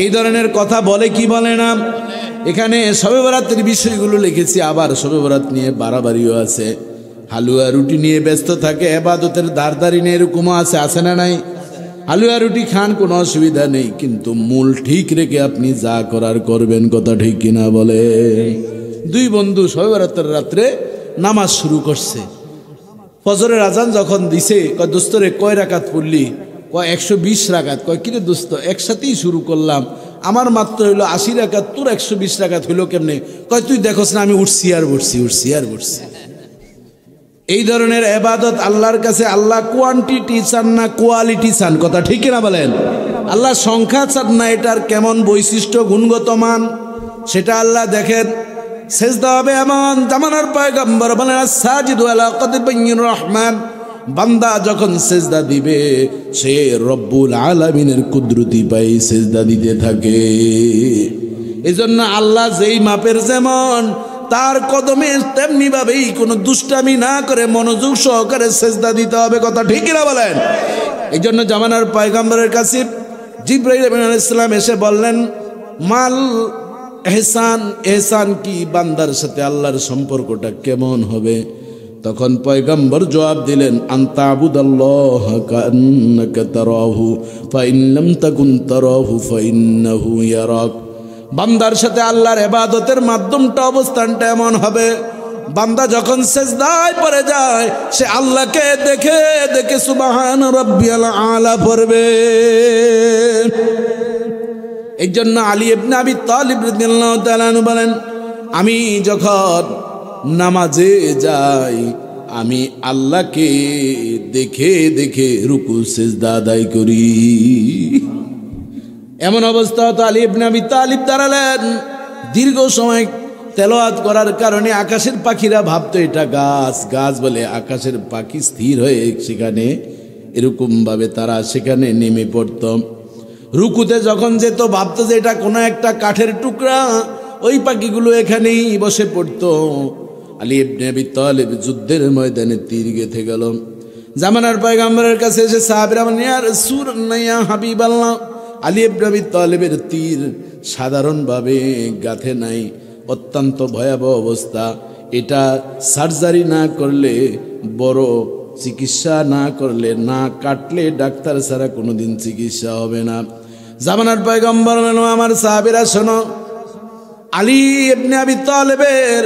এই ধরনের কথা বলে কি বলে না। এখানে শবে বরাতের বিষয়গুলো লিখেছি। আবার শবে বরাত নিয়ে বাড়াবাড়িও আছে, হালুয়া রুটি নিয়ে ব্যস্ত থাকে, ইবাদতের দারদারি নিয়ে এরকমও আছে না নাই? হালুয়া রুটি খান, কোনো অসুবিধা নেই, কিন্তু মূল ঠিক রেখে আপনি যা করার করবেন। কথা ঠিক কিনা বলে? দুই বন্ধু শবে বরাতের রাত্রে নামাজ শুরু করছে। ফজরের আজান যখন দিছে, কয় দোস্তরে কয় রাকাত পড়লি? কয় 120 রাকাত। কয় কিরে দোস্ত, একসাথেই শুরু করলাম, আমার মাত্র হইলো 80 রাকাত, তোর 120 রাকাত হইলো কেমনে? কয় তুই দেখোস না আমি উঠছি আর বসছি। এই ধরনের ইবাদত আল্লাহর কাছে আল্লাহ কোয়ান্টিটি চান না, কোয়ালিটি চান। কথা ঠিক না বলেন? আল্লাহ সংখ্যা চান না, এটার কেমন বৈশিষ্ট্য গুণগত মান সেটা আল্লাহ দেখেন। সেজদা হবে এমন। জামানার পয়গম্বর বলেন, সাজিদু আলা কদবির রহমান, বান্দা যখন সেজদা দিবে সে রব্বুল আলামিনের কুদরতি পাই সেজদা দিতে থাকে। এজন্য আল্লাহ যেই মাপের যেমন তার কদমে তেমনি ভাবেই কোনো দুষ্টামি না করে মনোযোগ সহকারে সেজদা দিতে হবে। কথা ঠিক কিনা বলেন? এই জন্য জামানার পয়গম্বরের কাছে জিবরাইল আলাইহিস সালাম এসে বললেন, মাল এহসান, এহসান কি, বান্দার সাথে আল্লাহর সম্পর্কটা কেমন হবে? তখন পয়গম্বর জবাব দিলেন, আনতা আবুদাল্লাহ কান্নাকা তারাহু ফাইন লাম তাকুন তারাহু ফাইন্নাহু ইয়ারাক। বান্দার সাথে আল্লাহর ইবাদতের মাধ্যমটা অবস্থানটা এমন হবে, বান্দা যখন সেজদায় পড়ে যায় সে আল্লাহকে দেখে দেখে সুবহান রাব্বিয়াল আলা পড়বে। এই জন্য আলী ইবনে আবি তালিব রাদিয়াল্লাহু তাআলা আনহু বলেন, আমি যখন নামাজে যাই আমি আল্লাহকে দেখে দেখে রুকু সিজদা আদায় করি। এমন অবস্থা হতো আলী ইবনে আবি তালিব দাঁড়ালেন, দীর্ঘ সময় তেলাওয়াত করার কারণে আকাশের পাখিরা ভাবতো এটা গাছ, গাছ বলে আকাশের পাখি স্থির হয়ে সেখানে এরকম ভাবে তারা সেখানে নেমে পড়ত। রুকুতে যখন যেত ভাবতো যে এটা কোনো একটা কাঠের টুকরা, ওই পাখিগুলো এখানেই বসে পড়তো। আলী ইবনে আবি তালিব যুদ্ধের ময়দানে তীর গেঁথে গেল। জামানার পয়গম্বরের কাছে এসে সাহাবীরা বলেন, ইয়া রাসূলুল্লাহ, ইয়া হাবিবাল্লাহ, আলী ইবনে আবি তালিবের তীর সাধারণভাবে গাঁথে নাই, অত্যন্ত ভয়াবহ অবস্থা, এটা সার্জারি না করলে, বড় চিকিৎসা না করলে, না কাটলে ডাক্তার ছাড়া কোনোদিন চিকিৎসা হবে না। জামানার পয়গম্বর বলেন, আমার সাহাবীরা শোনো, আলী ইবনে আবি তালিবের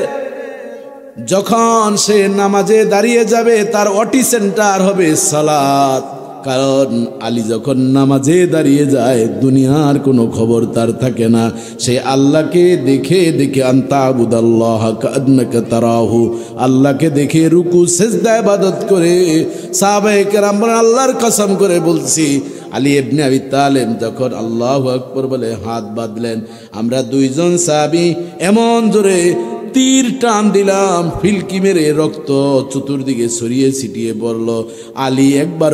যখন সে নামাজে দাঁড়িয়ে যাবে তার অটি সেন্টার হবে সালাত। কারণ আলী যখন নামাজে দাঁড়িয়ে যায় দুনিয়ার কোনো খবর তার থাকে না, সে আল্লাহকে দেখে দেখে আনতা আবুদাল্লাহ কান্নাকা তারাহু, আল্লাহকে দেখে রুকু সিজদা ইবাদত করে। সাহাবায়ে কেরাম বলেন, আল্লাহর কসম করে বলছি, আলী ইবনে আবি তালিব যখন আল্লাহু আকবার বলে হাত বাঁধলেন, আমরা দুইজন সাহাবী এমন জোরে তীর টান দিলাম, ফিলকি মেরে রক্ত চতুর্দিকে ছড়িয়ে ছিটিয়ে পড়ল। আলী একবার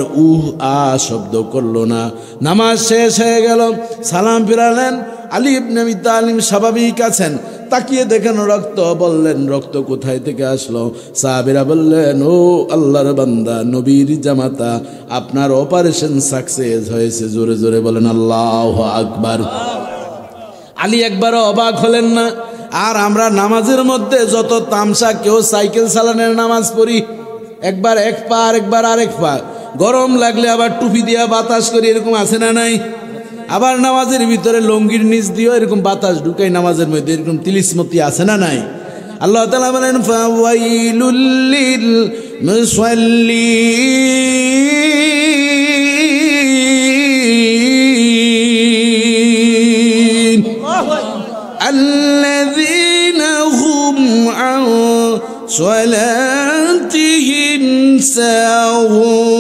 আ শব্দ করলো না। নামাজ শেষ হয়ে গেল, সালাম ফিরালেন। আলী ইবনে আবি তালিব স্বাভাবিক আছেন, তাকিয়ে দেখেন রক্ত, বললেন রক্ত কোথায় থেকে আসলো? সাহাবীরা বললেন, ও আল্লাহর বান্দা, নবীর জামাতা, আপনার অপারেশন সাকসেস হয়েছে। জোরে জোরে বলেন আল্লাহু আকবার। আলী একবারও অবাক হলেন না। আর আমরা নামাজের মধ্যে যত তামসা, কেউ সাইকেল চালানোর নামাজ পড়ি, একবার এক পা আর একবার আরেক পা, গরম লাগলে আবার টুপি দিয়া বাতাস করি, এরকম আছে না নাই? আবার নামাজের ভিতরে লঙ্গির নিচ দিয়েও এরকম বাতাস ঢুকাই নামাজের মধ্যে, এরকম তিলিসমতি আছে না নাই? আল্লাহ তাআলা বলেন, ফাওয়াইলুল লিল মুসাল্লিন আল্লাযীনা হুম আন সালাতিহিম সাহুন।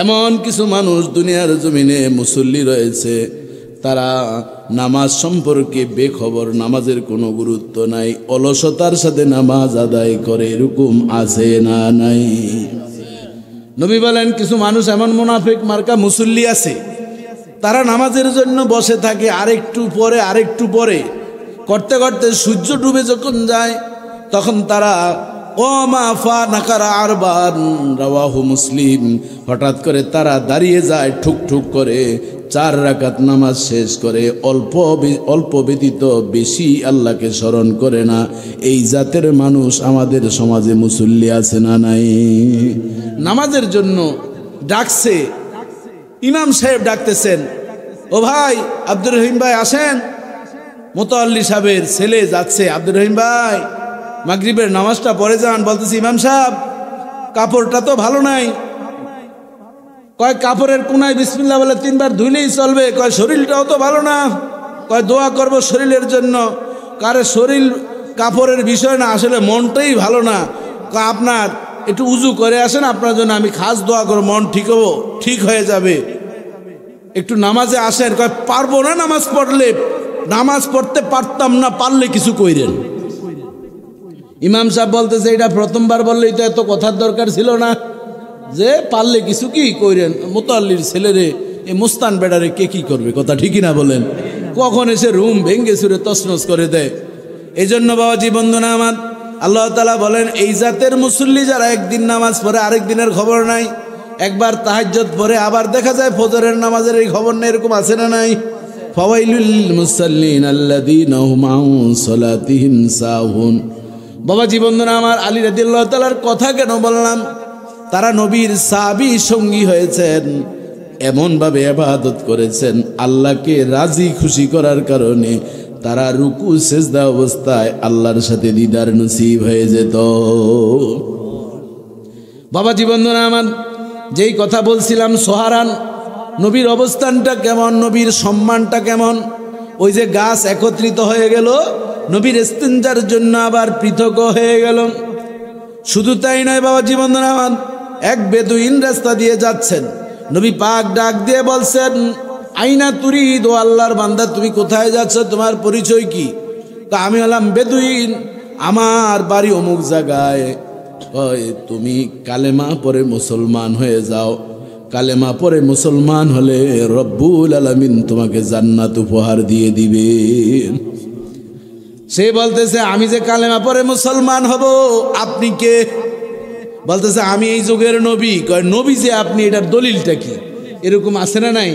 এমন কিছু মানুষ দুনিয়ার জমিনে মুসল্লি রয়েছে, তারা নামাজ সম্পর্কে বেখবর, নামাজের কোনো গুরুত্ব নাই, অলসতার সাথে নামাজ আদায় করে, এরকম আছে না নাই? নবী বলেন, কিছু মানুষ এমন মুনাফিক মার্কা মুসল্লি আছে, তারা নামাজের জন্য বসে থাকে, আরেকটু পরে আরেকটু পরে করতে করতে সূর্য ডুবে যখন যায় তখন তারা রাওয়াহু মুসলিম, হঠাৎ করে তারা দাঁড়িয়ে যায় ঠুক ঠুক করে, 4 রাকাত নামাজ শেষ করে অল্প ব্যতীত বেশি আল্লাহকে স্মরণ করে না। এই জাতের মানুষ আমাদের সমাজে মুসল্লি আছে না নাই? নামাজের জন্য ডাকছে, ইমাম সাহেব ডাকতেছেন, ও ভাই আব্দুর রহিম ভাই আসেন। মোতাল্লি সাহেবের ছেলে যাচ্ছে, আব্দুর রহিম ভাই মাগরিবের নামাজটা পড়ে যান। বলতেছি, ইমাম সাহেব কাপড়টা তো ভালো নাই। কয় কাপড়ের কোনায় বিসমিল্লাহ বলে 3 বার ধুইলেই চলবে। কয় শরীরটাও তো ভালো না। কয় দোয়া করব শরীরের জন্য। কারে শরীর কাপড়ের বিষয় না, আসলে মনটাই ভালো না। কয় আপনার একটু উজু করে আসেন, আপনার জন্য আমি খাস দোয়া করব, মন ঠিক হয়ে যাবে। একটু নামাজে আসেন। কয় পারবো না নামাজ পড়লে, নামাজ পড়তে পারতাম না, পারলে কিছু কইরেন। ইমাম সাহেব বলতেছে এটা প্রথমবার বললেই তো এত কথার দরকার ছিল না, যে পারলে কিছু কি কইরেন। মোতাল্লির ছেলেরে এ মুস্তান বেড়ারে কে কি করবে, কথা ঠিকই না বলেন? কখন এসে রুম ভেঙ্গে চুরে তছনছ করে দেয়। এই জন্য বাবাজি বন্ধুরা আমার, আল্লাহ তাআলা বলেন এই জাতের মুসল্লি যারা একদিন নামাজ পড়ে আরেক দিনের খবর নাই, একবার তাহাজ্জুদ পড়ে আবার দেখা যায় ফজরের নামাজের এই খবর নেই, এরকম আছে না নাই? ফাওয়াইলুল মুসাল্লিন আল্লাযীনা হুম আন সালাতিহিম সাহুন। বাবাজি বন্ধুরা আমার, আলী রাদিয়াল্লাহু তাআলার কথা কেন বললাম? তারা নবীর সাহাবী সঙ্গী হয়েছেন, এমনভাবে ইবাদত করেছেন আল্লাহকে রাজি খুশি করার কারণে তারা রুকু সেজদা অবস্থায় আল্লাহর সাথে দিদার নসিব হয়ে যেত। বাবাজি বন্ধুরা আমার, যেই কথা বলছিলাম সোহারান, নবীর অবস্থানটা কেমন, নবীর সম্মানটা কেমন। ওই যে গাছ একত্রিত হয়ে গেল, নবীর ইস্তিনজার জন্য আবার পৃথক হয়ে গেল। শুধু তাই নয় বাবাজি বন্ধুরা আমার, এক বেদুইন রাস্তা দিয়ে যাচ্ছেন, নবী পাক ডাক দিয়ে বলছেন আইনা তুরিদ, ও আল্লাহর বান্দা তুমি কোথায় যাচ্ছ, তোমার পরিচয় কি? আমি হলাম বেদুইন, আমার বাড়ি অমুক জায়গায়। তুমি কালেমা পরে মুসলমান হয়ে যাও, কালেমা পরে মুসলমান হলে রব্বুল আলামিন তোমাকে জান্নাত উপহার দিয়ে দিবেন। সে বলতেছে আমি যে কালেমা পরে মুসলমান হব, আপনি কে? বলতেছে আমি এই যুগের নবী। কয় নবী যে আপনি, এটার দলিলটা কি? এরকম আছে না নাই?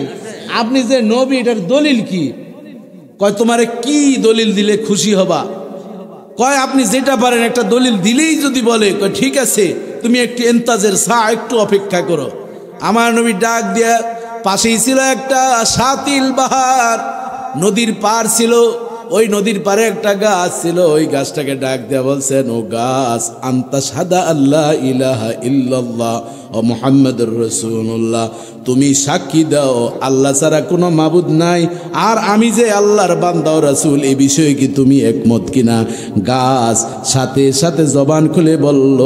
আপনি যে নবী, এটার দলিল কি? কয় তোমারে কি দলিল দিলে খুশি হবা? কয় আপনি যেটা পারেন একটা দলিল দিলেই যদি বলে, কয় ঠিক আছে তুমি একটু এন্তাজের একটু অপেক্ষা করো। আমার নবী ডাক দিয়া, পাশেই ছিল একটা সাতিল বাহার, নদীর পার ছিল, ওই নদীর পারে একটা গাছ ছিল, ওই গাছটাকে ডাক দেয়া বলছেন ও গাছ, আনতা শাহাদা আল্লাহ ইলাহা ইল্লাল্লাহ ও মুহাম্মাদুর রাসূলুল্লাহ, তুমি সাক্ষী দাও আল্লাহ ছাড়া কোনো মাবুদ নাই, আর আমি যে আল্লাহর বান্দা ও রাসূল, এই বিষয়ে কি তুমি একমত কিনা? গাছ সাথে সাথে জবান খুলে বলল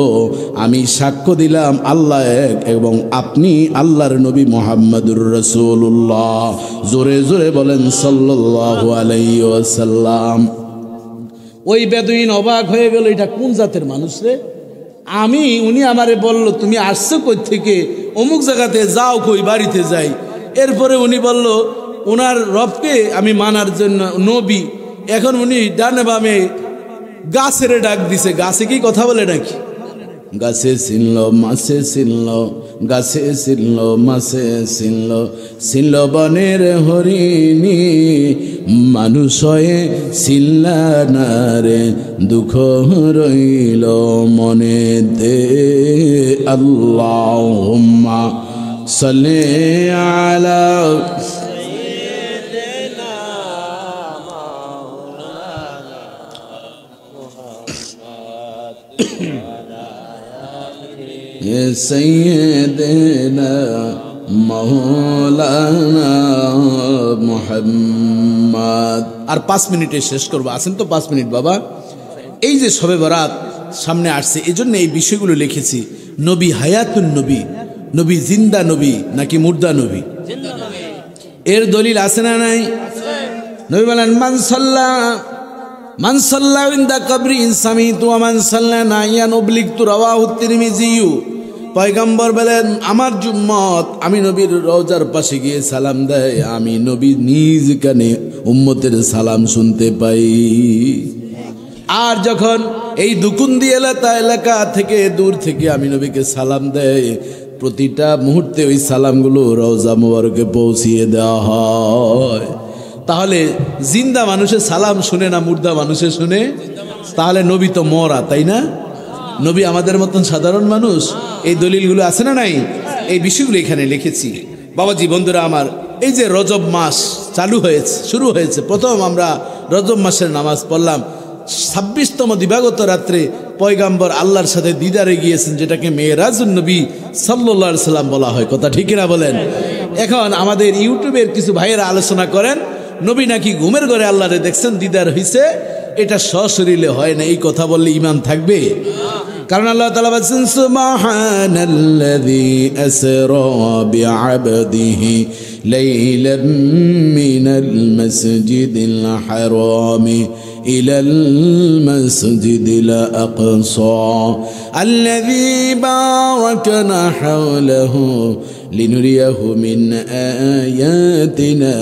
আমি সাক্ষ্য দিলাম আল্লাহ এক এবং আপনি আল্লাহর নবী মুহাম্মাদুর রাসূলুল্লাহ। জোরে জোরে বলেন সাল্লাল্লাহু আলাইহি ওয়াসাল্লাম। ওই বেদুইন অবাক হয়ে গেল, এটা কোন জাতের মানুষ রে? উনি আমারে বলল তুমি আসছো কই থেকে? অমুক জায়গাতে যাও, কই বাড়িতে যাই। এরপরে উনি বলল ওনার রবকে আমি মানার জন্য নবী। এখন উনি ডানে বামে গাছের ডাক দিছে। গাছে কি কথা বলে নাকি? গাছে চিনল মাছে চিনল, গাছে চিনল মাছে চিনল, চিনল বনের হরিণী, মানুষ হয়ে চিনলা না রে, দুঃখ রইল মনেতে। আল্লাহুম্মা সাল্লি আলা সাইয়্যিদিনা মাওলানা মুহাম্মদ। আর 5 মিনিটে শেষ করবো, আছেন তো 5 মিনিট বাবা। এই যে শবে বরাত সামনে আসছে, এই জন্য এই বিষয়গুলো লিখেছি। নবী হায়াতুন নবী, নবী জিন্দা নবী নাকি মুর্দা নবী? এর দলিল আছে না নাই? নবী বলেন মান সাল্লা ইনদা কবরি সামিতু ওয়া মান সাল্লা নাইয়ান উবলিগতু, রাওয়াহু তিরমিজি। পয়গম্বর বলেন আমার উম্মত আমি নবীর রওজার পাশে গিয়ে সালাম দেয়, আমি নবী নিজ কানে উম্মতের সালাম শুনতে পাই। আর যখন এই দুকুন্দি এলাকা থেকে দূর থেকে আমি নবীকে সালাম দেয়, প্রতিটা মুহূর্তে ওই সালামগুলো রওজা মুবারকে পৌঁছিয়ে দেওয়া হয়। তাহলে জিন্দা মানুষের সালাম শুনে না মুর্দা মানুষের শুনে? তাহলে নবী তো মরা, তাই না? নবী আমাদের মতন সাধারণ মানুষ। এই দলিলগুলো আছে না নাই? এই বিষয়গুলো এখানে লিখেছি। বাবাজি বন্ধুরা আমার, এই যে রজব মাস চালু হয়েছে, শুরু হয়েছে, প্রথম আমরা রজব মাসের নামাজ পড়লাম। 26তম দিবাগত রাত্রে পয়গাম্বর আল্লাহর সাথে দিদারে গিয়েছেন, যেটাকে মেরাজুন নবী সাল্লাল্লাহু আলাইহি সাল্লাম বলা হয়। কথা ঠিক কিনা বলেন? এখন আমাদের ইউটিউবের কিছু ভাইয়েরা আলোচনা করেন নবী নাকি ঘুমের ঘরে আল্লাহরে দেখছেন, দিদার হইছে। এটা সশরীরে হয় না, এই কথা বললে ঈমান থাকবে? কারণ আল্লাহ তাআলা বলেন সুবহানাল্লাযী আসরা বিআবদিহি লাইলাম মিনাল মাসজিদিল হারামি ইলাল মাসজিদিল আকসা আল্লাযী বারাকনা হাওলাহু লিনুরিয়াহু মিন আয়াতিনা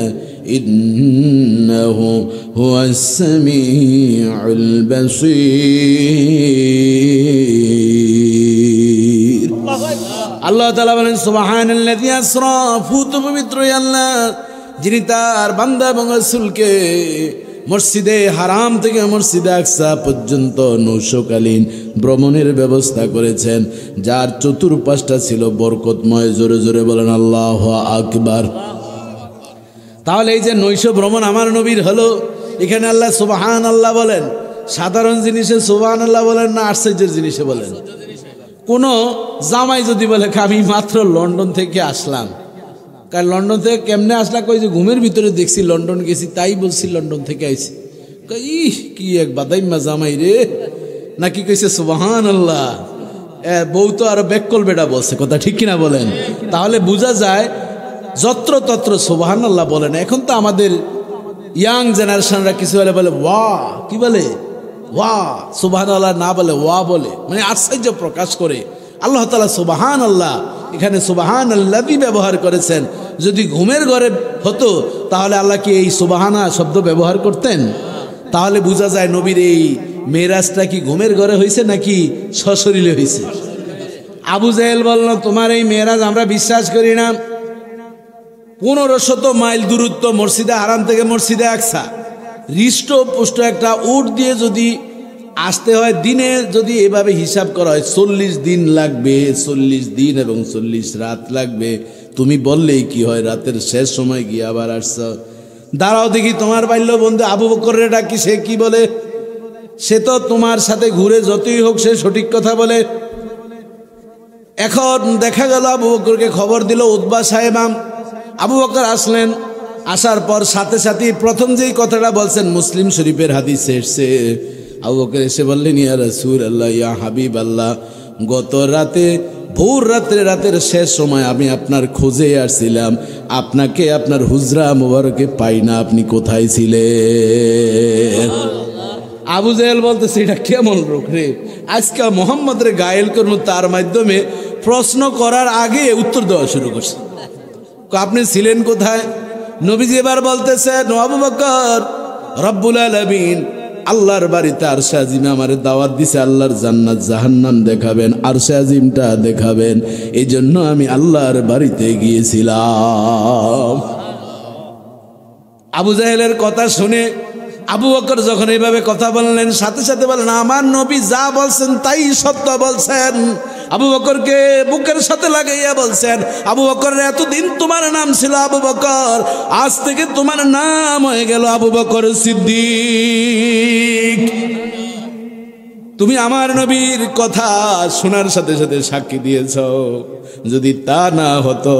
إنه هو السميع البصير الله تعالى বলেন সুবহানাল্লাযী আসরা ফুত পবিত্র আল্লাহ যিনি তার বান্দা এবং রাসূলকে মসজিদে হারাম থেকে মসজিদে আকসা পর্যন্ত নৌশকালীন ভ্রমণের ব্যবস্থা করেছেন, যার চতুর্পাশটা ছিল বরকতময়। জোরে জোরে বলেন আল্লাহু আকবার। তাহলে এই যে নৈশ ভ্রমণ আমার নবীর হলো, এখানে আল্লাহ সুবহানাল্লাহ বলেন, সাধারণ জিনিসে সুবহানাল্লাহ বলেন না আশ্চর্যের জিনিসে বলেন? কোন জামাই যদি বলে আমি মাত্র লন্ডন থেকে আসলাম, কারণ লন্ডন থেকে কেমনে আসলা, কই যে ঘুমের ভিতরে দেখছি লন্ডন গেছি তাই বলছি লন্ডন থেকে আইছি, ইহ কি এক বাদাইম্মা জামাই রে, নাকি কইছে সুবহানাল্লাহ। বউ তো আরো বেকল বেটা বলছে, কথা ঠিক কিনা বলেন? তাহলে বোঝা যায় যত্র তত্র সুবহানাল্লাহ বলেন। এখন তো আমাদের ইয়াং জেনারেশনরা কিছু বলে ওয়া, কি বলে ওয়া, সুবহানাল্লাহ না বলে ওয়া বলে, মানে আশ্চর্য প্রকাশ করে। আল্লাহ তাআলা সুবহানাল্লাহ এখানে সুবহানাল্লাযী ব্যবহার করেছেন। যদি ঘুমের ঘরে হতো তাহলে আল্লাহ কি এই সুবহানা শব্দ ব্যবহার করতেন? তাহলে বোঝা যায় নবীর এই মেরাজটা কি ঘুমের ঘরে হয়েছে নাকি সশরীরে হয়েছে? আবু জাহেল বলল তোমার এই মেরাজ আমরা বিশ্বাস করি না। 1500 মাইল দূরত্ব মসজিদে হারাম থেকে মসজিদে আকসা, হৃষ্ট পুষ্ট একটা উট দিয়ে যদি আসতে হয়, দিনে যদি এভাবে হিসাব করা হয় 40 দিন লাগবে, 40 দিন এবং 40 রাত লাগবে। তুমি বললেই কি হয়, রাতের শেষ সময় গিয়ে আবার আসছ। দাঁড়াও দেখি তোমার বাল্য বন্ধু আবু বকরের ডাকি, সে কি বলে? সে তো তোমার সাথে ঘুরে যতই হোক সে সঠিক কথা বলে। এখন দেখা গেল আবু বকরকে খবর দিল উতবা সাহেব। আবু বকর আসলেন, আসার পর সাথে সাথে প্রথম যেই কথাটা বলছেন মুসলিম শরীফের হাদিসে এসেছে। আবু বকর এসে বললেন ইয়া রাসূলুল্লাহ, ইয়া হাবিব আল্লাহ, গত রাতে ভোর রাতের শেষ সময় আমি আপনার খোঁজে আসছিলাম, আপনাকে আপনার হুজরা মুবারকে পাই না, আপনি কোথায় ছিলেন? আবু জাহেল বলতেছে এটা কেমন লোক রে, আজকে মোহাম্মদ রে গায়েল করব, তার মাধ্যমে প্রশ্ন করার আগে উত্তর দেওয়া শুরু করছে। আপনি ছিলেন কোথায়? নবীজি এবার বলতেছেন আবু বকর, রব্বুল আলামিন আল্লাহর বাড়িতে আরশে আজিমে আমারে দাওয়াত দিছে, আল্লাহর জান্নাত জাহান্নাম দেখাবেন, আরশে আজিমটা দেখাবেন, এই জন্য আমি আল্লাহর বাড়িতে গিয়েছিলাম। আবু জাহেলের কথা শুনে আবু বকর যখন এইভাবে কথা বললেন, সাথে সাথে বলেন আমার নবী যা বলছেন তাই সত্য বলছেন। আবু বকরকে বুকের সাথে লাগাইয়া বলছেন, আবু বকর এতদিন তোমার নাম ছিল আবু বকর, আজ থেকে তোমার নাম হয়ে গেল আবু বকর সিদ্দিক। তুমি আমার নবীর কথা শোনার সাথে সাথে সাক্ষী দিয়েছ, যদি তা না হতো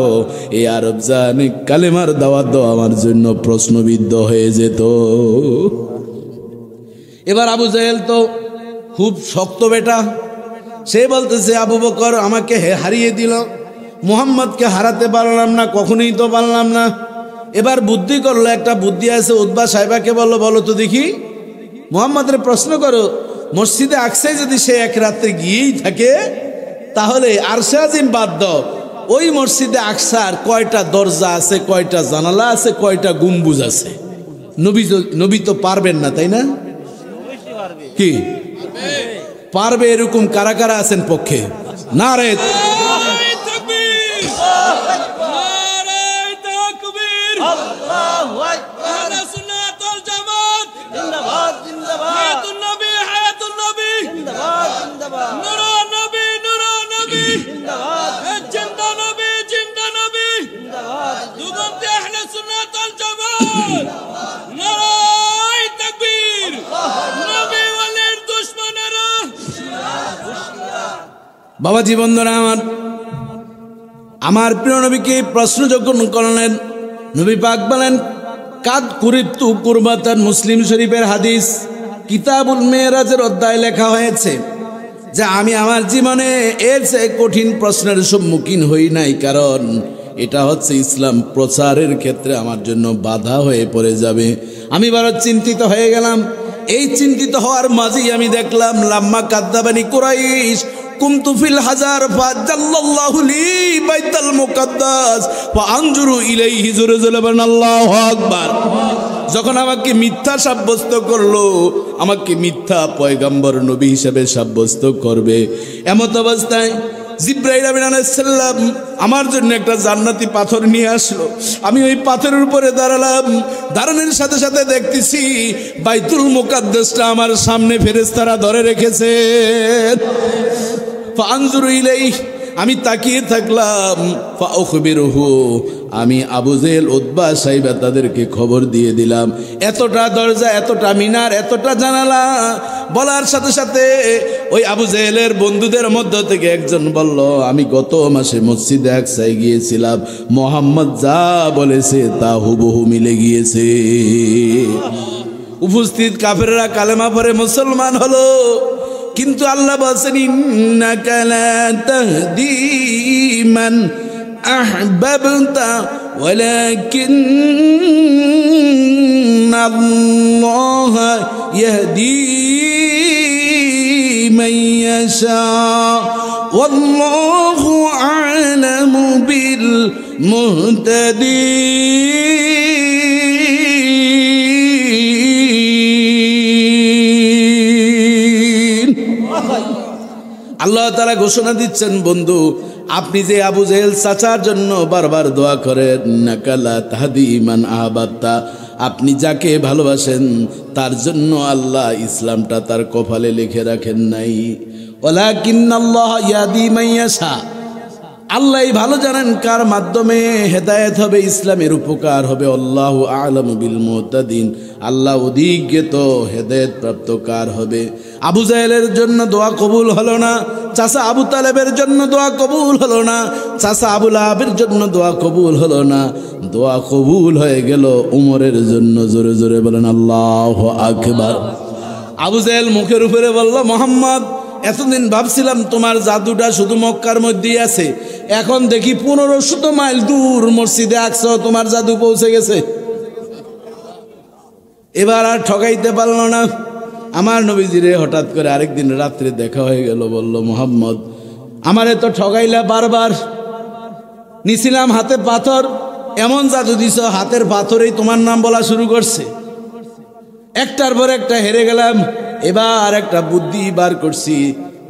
এই আরব জানে কালেমার দাওয়াত দেওয়া আমার জন্য প্রশ্নবিদ্ধ হয়ে যেত। এবার আবু জাহেল তো খুব শক্ত বেটা, সে বলতেছে আবু বকর আমাকে হারিয়ে দিল, মুহাম্মদকে হারাতে পারলাম না, কখনোই তো পারলাম না। এবার বুদ্ধি করলো, একটা বুদ্ধি আছে, উতবা সাহেবাকে বললো বলো তো দেখি, মুহাম্মদের প্রশ্ন করো, মসজিদে আকসায় যদি সে এক রাত্রে গিয়েই থাকে তাহলে আরশে আজিম বাদ দাও, ওই মসজিদে আকসার কয়টা দরজা আছে, কয়টা জানালা আছে, কয়টা গম্বুজ আছে? নবী তো পারবেন না, তাই না? কি পারবে? এরকম কারা কারা আছেন পক্ষে? নারে বাবা জীবনধরা আমার প্রিয় নবীকে প্রশ্ন যখন করলেন, নবী পাক বলেন কাদ কুরিতু কুরবাতান, মুসলিম শরীফের হাদিস কিতাবুল মেরাজের অধ্যায় লেখা হয়েছে যে আমি আমার জীবনে এর চেয়ে কঠিন প্রশ্নের সম্মুখীন হই নাই, কারণ এটা হচ্ছে ইসলাম প্রচারের ক্ষেত্রে আমার জন্য বাধা হয়ে পড়ে যাবে। আমি বড় চিন্তিত হয়ে গেলাম। এই চিন্তিত হওয়ার মাঝেই আমি দেখলাম লাম্মা কাদ্দাবানি কুরাইশ কুনতু ফিল হাজার ফাজাল্লাল্লাহু লি বাইতুল মুকাদ্দাস ফাআনজুরু ইলাইহি জোরে জোরে বলেন আল্লাহু আকবার। যখন আমাকে মিথ্যা সাব্যস্ত করলো, আমাকে মিথ্যা পয়গম্বর নবী হিসেবে সাব্যস্ত করবে, এমত অবস্থায় জিবরাইল আলাইহিস সালাম আমার জন্য একটা জান্নাতি পাথর নিয়ে আসলো। আমি ওই পাথরের উপরে দাঁড়ালাম। দাঁড়ানোর সাথে সাথে দেখতেছি বাইতুল মুকাদ্দাসটা আমার সামনে ফেরেশতারা ধরে রেখেছে। ফাআনজুরু ইলাইহি, আমি তাকিয়ে থাকলাম। ফাউখবিরহু, আমি আবু জেহেল উতবা সাইবা তাদেরকে খবর দিয়ে দিলাম। এতটা দরজা, এতটা মিনার, এতটা জানালা। বলার সাথে সাথে ওই আবু জেহেলের বন্ধুদের মধ্য থেকে একজন বলল, আমি গত মাসে মসজিদে আকসায় গিয়েছিলাম, মোহাম্মদ যা বলেছে তা হুবহু মিলে গিয়েছে। উপস্থিত কাফেররা কালেমা পড়ে মুসলমান হলো। কিন্তু আল্লাহ বলেন ইন্নাকা লা তাহদি মান আহবাবতা ওয়ালাকিন্নাল্লাহ ইয়াহদি মান ইয়াশা ওয়াল্লাহু আ'লামু বিল মুহতাদিন। আল্লাহ তাআলা ঘোষণা দিচ্ছেন, বন্ধু আপনি যে আবু জেহেল চাচার জন্য বারবার দোয়া করেন, নাকালা তাহদি মান আহবাবতা, আপনি যাকে ভালোবাসেন তার জন্য আল্লাহ ইসলামটা তার কপালে লিখে রাখেন নাই। ওয়ালাকিন্নাল্লাহ ইয়াহদি মান ইয়াশা, আল্লাহই ভালো জানেন কার মাধ্যমে হেদায়েত হবে, ইসলামের উপকার হবে। আল্লাহু আ'লামু বিল মুহতাদিন, আল্লাহ অধিজ্ঞত হেদায়েত প্রাপ্ত কার হবে। আবু জাহেলের জন্য দোয়া কবুল হলো না, চাচা আবু তালেবের জন্য দোয়া কবুল হলো না, চাচা আবু লাহাবের জন্য দোয়া কবুল হলো না। দোয়া কবুল হয়ে গেল উমরের জন্য। জোরে জোরে বলেন আল্লাহু আকবার। আবু জাহেল মুখের উপরে বলল, মোহাম্মদ এতদিন ভাবছিলাম তোমার জাদুটা শুধু মক্কার মধ্যেই আছে, এখন দেখি 1500 মাইল দূর মসজিদে আকসা তোমার জাদু পৌঁছে গেছে। এবার আর ঠকাইতে পারল না। আমার নবীজিরে হঠাৎ করে আরেকদিন রাত্রে দেখা হয়ে গেল। বলল, মোহাম্মদ আমারে তো ঠকাইলা বারবার, নিছিলাম হাতে পাথর, এমন জাদু দিছ হাতের পাথরেই তোমার নাম বলা শুরু করছে। একটার পর একটা হেরে গেলাম। এবার একটা বুদ্ধি বার করছি।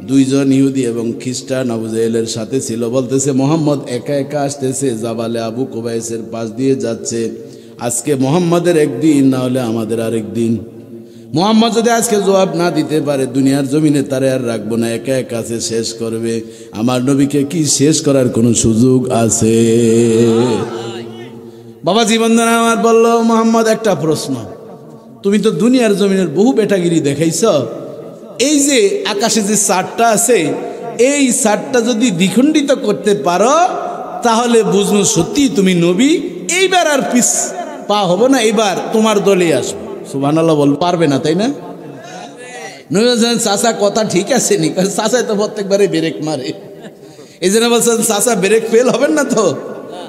দুইজন ইহুদি এবং খ্রিস্টান আবু জেহেলের সাথে ছিল। বলতেছে, মোহাম্মদ একা একা আসতেছে, জাবালে আবু কুবাইসের পাশ দিয়ে যাচ্ছে। আজকে মোহাম্মদের একদিন, না হলে আমাদের আরেকদিন। মোহাম্মদ যদি আজকে জবাব না দিতে পারে, দুনিয়ার জমিনে তারে আর রাখবো না, একা একা সে শেষ করবে। আমার নবীকে কি শেষ করার কোনো সুযোগ আছে? বাবা জীবনদান আমার বলল, মোহাম্মদ একটা প্রশ্ন, তুমি তো দুনিয়ার জমিনের বহু বেটাগিরি দেখাইছ, এই যে আকাশে যে চাঁদটা আছে, এই চাঁদটা যদি দ্বিখণ্ডিত করতে পারো তাহলে বুঝবো সত্যি তুমি নবী। এইবার আর পিস পা হবো না, এবার তোমার দলে আসবো। সুবহানাল্লাহ বল, পারবে না তাই না? চাচা কথা ঠিক আছে নি? চাচা তো প্রত্যেকবারে ব্রেক মারে, এই জন্য বলছেন চাচা ব্রেক ফেল হবেন না তো?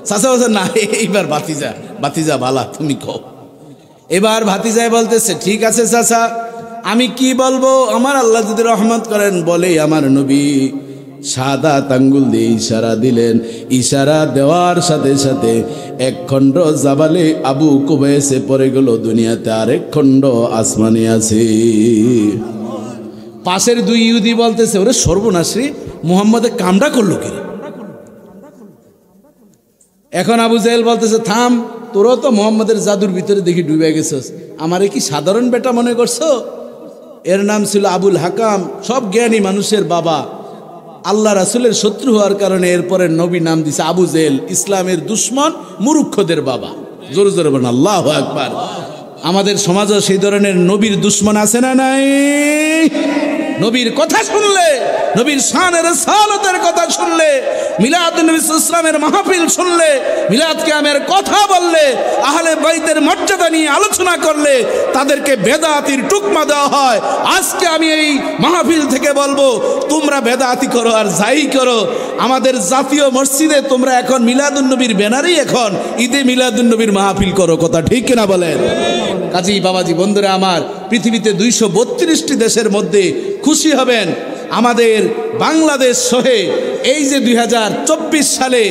চাচা বলছেন না, এইবার ভাতিজা ভাতিজা ভালা তুমি কও। এবার ভাতিজায় বলতেছে, ঠিক আছে চাচা, আমি কি বলবো? আমার আল্লাহ যদি রহমত করেন বলে আমার নবী সাদা আঙ্গুল দিয়ে ইশারা দিলেন। ইশারা দেওয়ার সাথে সাথে এক খণ্ড জাবালে আবু কুবাইসে পড়ে গেল দুনিয়াতে, আরেক খণ্ড আসমানে আছে। পাশের দুই ইহুদি বলতেছে, ওরে সর্বনাশী, মুহাম্মদের কামটা করলো কি? এখন আবু জেহেল বলতেছে, থাম, তোরাও তো মোহাম্মদের জাদুর ভিতরে দেখি ডুবে গেছস, আমারে কি সাধারণ বেটা মনে করছো? এর নাম ছিল আবুল হাকাম, সব জ্ঞানী মানুষের বাবা। আল্লাহ রাসূলের শত্রু হওয়ার কারণে এরপরে নবী নাম দিছে আবু জেহেল, ইসলামের দুশ্মন, মুরুক্ষদের বাবা। জোরে জোরে বলেন আল্লাহু আকবার। আমাদের সমাজে সেই ধরনের নবীর দুশ্মন আছে না নাই? নবীর কথা শুনলে নবীর শানের সালাতের কথা শুনলে, মিলাদুন নবী সাল্লাল্লাহু আলাইহি ওয়াসাল্লামের মাহফিল শুনলে, মিলাদ কিয়ামের কথা বললে, আহলে বাইতের মর্যাদা নিয়ে আলোচনা করলে তাদেরকে বেদাতির টুকমা দেওয়া হয়। আজকে আমি এই মাহফিল থেকে বলবো, তোমরা বেদাতি করো আর যাই করো, আমাদের জাতীয় মসজিদে তোমরা এখন মিলাদুন নবীর ব্যানারেই এখন ঈদে মিলাদুন নবীর মাহফিল করো। কথা ঠিক কিনা বলেন? কাজী বাবাজি, বন্ধুরা আমার, পৃথিবীতে 232টি দেশের মধ্যে খুশি হবেন আমাদের বাংলাদেশ সহে এই যে 2024 সালে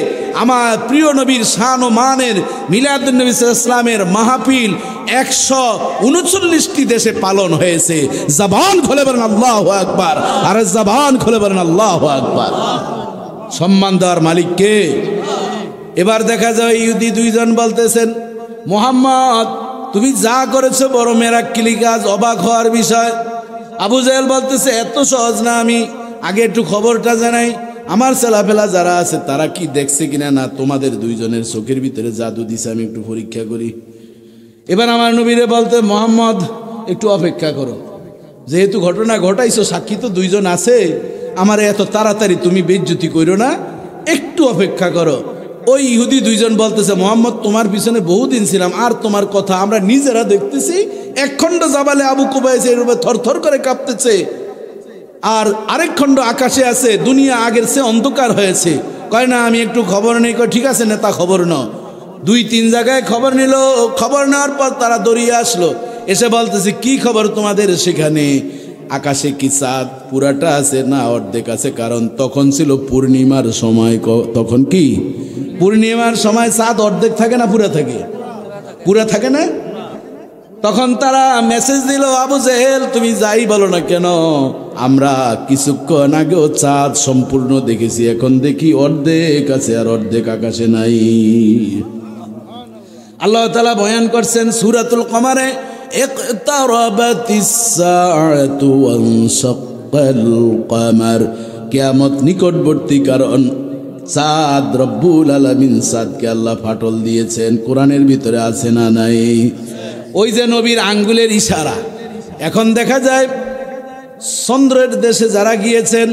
আমার প্রিয় নবীর শান ও মানের মিলাদুন নবী সাল্লাল্লাহু আলাইহি ওয়াসাল্লামের মাহফিল 139টি দেশে পালন হয়েছে। জবান খুলে বলেন আল্লাহু আকবার, আর জবান খুলে বলেন আল্লাহু আকবার। সম্মান দেওয়ার মালিক কে? এবার দেখা যায় ইহুদি দুইজন বলতেছেন, মুহাম্মদ তুমি যা করেছো বড় মেরাক্কিলি কাজ, অবাক হওয়ার বিষয়। আবু জাহেল বলতেছে, এত সহজ না, আমি আগে একটু খবরটা জানাই, আমার ছেলাপেলা যারা আছে তারা কি দেখছে কিনা, না তোমাদের দুইজনের চোখের ভিতরে জাদু দিছে, আমি একটু পরীক্ষা করি। এবার আমার নবীরে বলতে, মোহাম্মদ একটু অপেক্ষা করো, যেহেতু ঘটনা ঘটাইছো, সাক্ষী তো দুইজন আছে, আমার এত তাড়াতাড়ি তুমি বেইজ্জতি কইরো না, একটু অপেক্ষা করো। ওই ইহুদি দুইজন বলতেছে, মোহাম্মদ তোমার পিছনে বহুদিন ছিলাম, আর তোমার কথা আমরা নিজেরা দেখতেছি, এক খণ্ড জাবালে আবু কুবাইস এরূপে থরথর করে কাঁপতেছে, আর আরেক খণ্ড আকাশে আছে, দুনিয়া আগের চেয়ে অন্ধকার হয়েছে। কয় না আমি একটু খবর নেই। কয় ঠিক আছে নেতা, খবর নাও। 2-3 জায়গায় খবর নিল। খবর নেওয়ার পর তারা দৌড়িয়ে আসলো, এসে বলতেছে, কি খবর তোমাদের সেখানে? আকাশে কি চাঁদ পুরাটা আছে না অর্ধেক আছে? কারণ তখন ছিল পূর্ণিমার সময়। তখন কি পূর্ণিমার সময় চাঁদ অর্ধেক থাকে না পুরা থাকে? পুরা থাকে না। তখন তারা মেসেজ দিল, আবু জেহেল তুমি যাই বলো না কেন, আমরা কিছুক্ষণ আগেও চাঁদ সম্পূর্ণ দেখেছি, এখন দেখি অর্ধেক আছে আর অর্ধেক আকাশে নাই। আল্লাহ তাআলা বয়ান করছেন সূরাতুল কমারে, ইকতারাবাতিস সাআতু ওয়ানশাক্কাল কমার, কিয়ামত নিকটবর্তী, কারণ চাঁদ রব্বুল আলামিন চাঁদকে আল্লাহ ফাটল দিয়েছেন। কোরআনের ভিতরে আছে না নাই? ওই যে নবীর আঙ্গুলের ইশারা। এখন দেখা যায় চন্দ্রের দেশে যারা গিয়েছেন,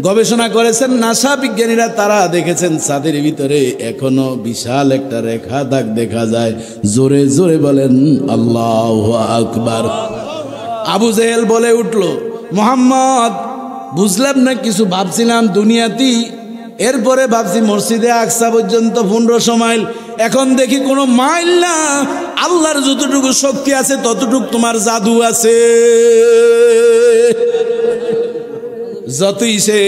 গবেষণা করেছেন নাসা বিজ্ঞানীরা, তারা দেখেছেন চাঁদের ভিতরে এখনো বিশাল একটা রেখা দাগ দেখা যায়। জোরে জোরে বলেন আল্লাহু আকবার। আবু জেহেল বলে উঠল, মুহাম্মদ বুঝলাম না কিছু, ভাবছিলাম দুনিয়াতেই, এরপরে ভাবছি মসজিদে আকসা পর্যন্ত 1500 মাইল, এখন দেখি কোনো মাইল না, আল্লাহর যতটুকু শক্তি আছে ততটুকু তোমার জাদু আছে। যতই সে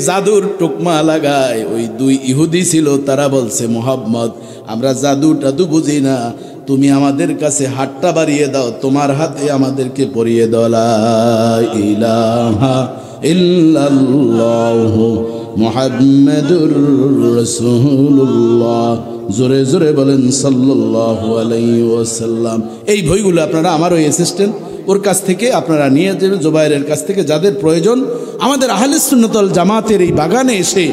জাদুর টুকমা লাগায়, ওই 2 ইহুদি ছিল, তারা বলছে, মুহাম্মদ আমরা জাদু টাদু বুঝি না, তুমি আমাদের কাছে হাতটা বাড়িয়ে দাও, তোমার হাতে আমাদেরকে পরিয়ে দাও লা ইলাহা ইল্লাল্লাহু মুহাম্মাদুর রাসূলুল্লাহ। জোরে জোরে বলেন সাল্লাল্লাহু আলাইহি ওয়াসাল্লাম। এই বইগুলো আপনারা আমার ওই অ্যাসিস্ট্যান্ট ওর কাছ থেকে আপনারা নিয়ে যাবেন, জুবাইরের কাছ থেকে, যাদের প্রয়োজন। আমাদের আহলে সুন্নাত ওয়াল জামাতের এই বাগানে এসে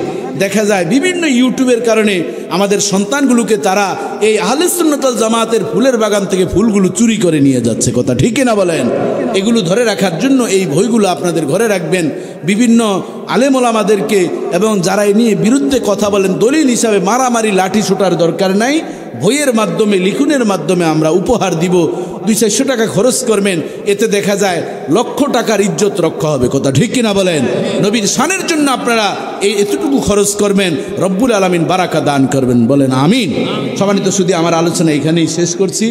দেখা যায় বিভিন্ন ইউটিউবের কারণে আমাদের সন্তানগুলোকে তারা এই আহলে সুন্নাত ওয়াল জামাতের ফুলের বাগান থেকে ফুলগুলো চুরি করে নিয়ে যাচ্ছে। কথা ঠিক কিনা বলেন? এগুলো ধরে রাখার জন্য এই বইগুলো আপনাদের ঘরে রাখবেন। বিভিন্ন আলেম ওলামাদেরকে এবং যারা এই নিয়ে বিরুদ্ধে কথা বলেন, দলিল হিসাবে মারামারি লাঠি ছোটার দরকার নাই, বইয়ের মাধ্যমে, লিখনের মাধ্যমে আমরা উপহার দিব। 200-400 টাকা খরচ করবেন, এতে দেখা যায় লক্ষ টাকার ইজ্জত রক্ষা হবে। কথা ঠিক কিনা বলেন? নবীর শানের জন্য আপনারা এই এতটুকু খরচ করবেন, রব্বুল আলামিন বারাকা দান করবেন। বলেন আমিন। সম্মানিত সুধী, আমার আলোচনা এখানেই শেষ করছি।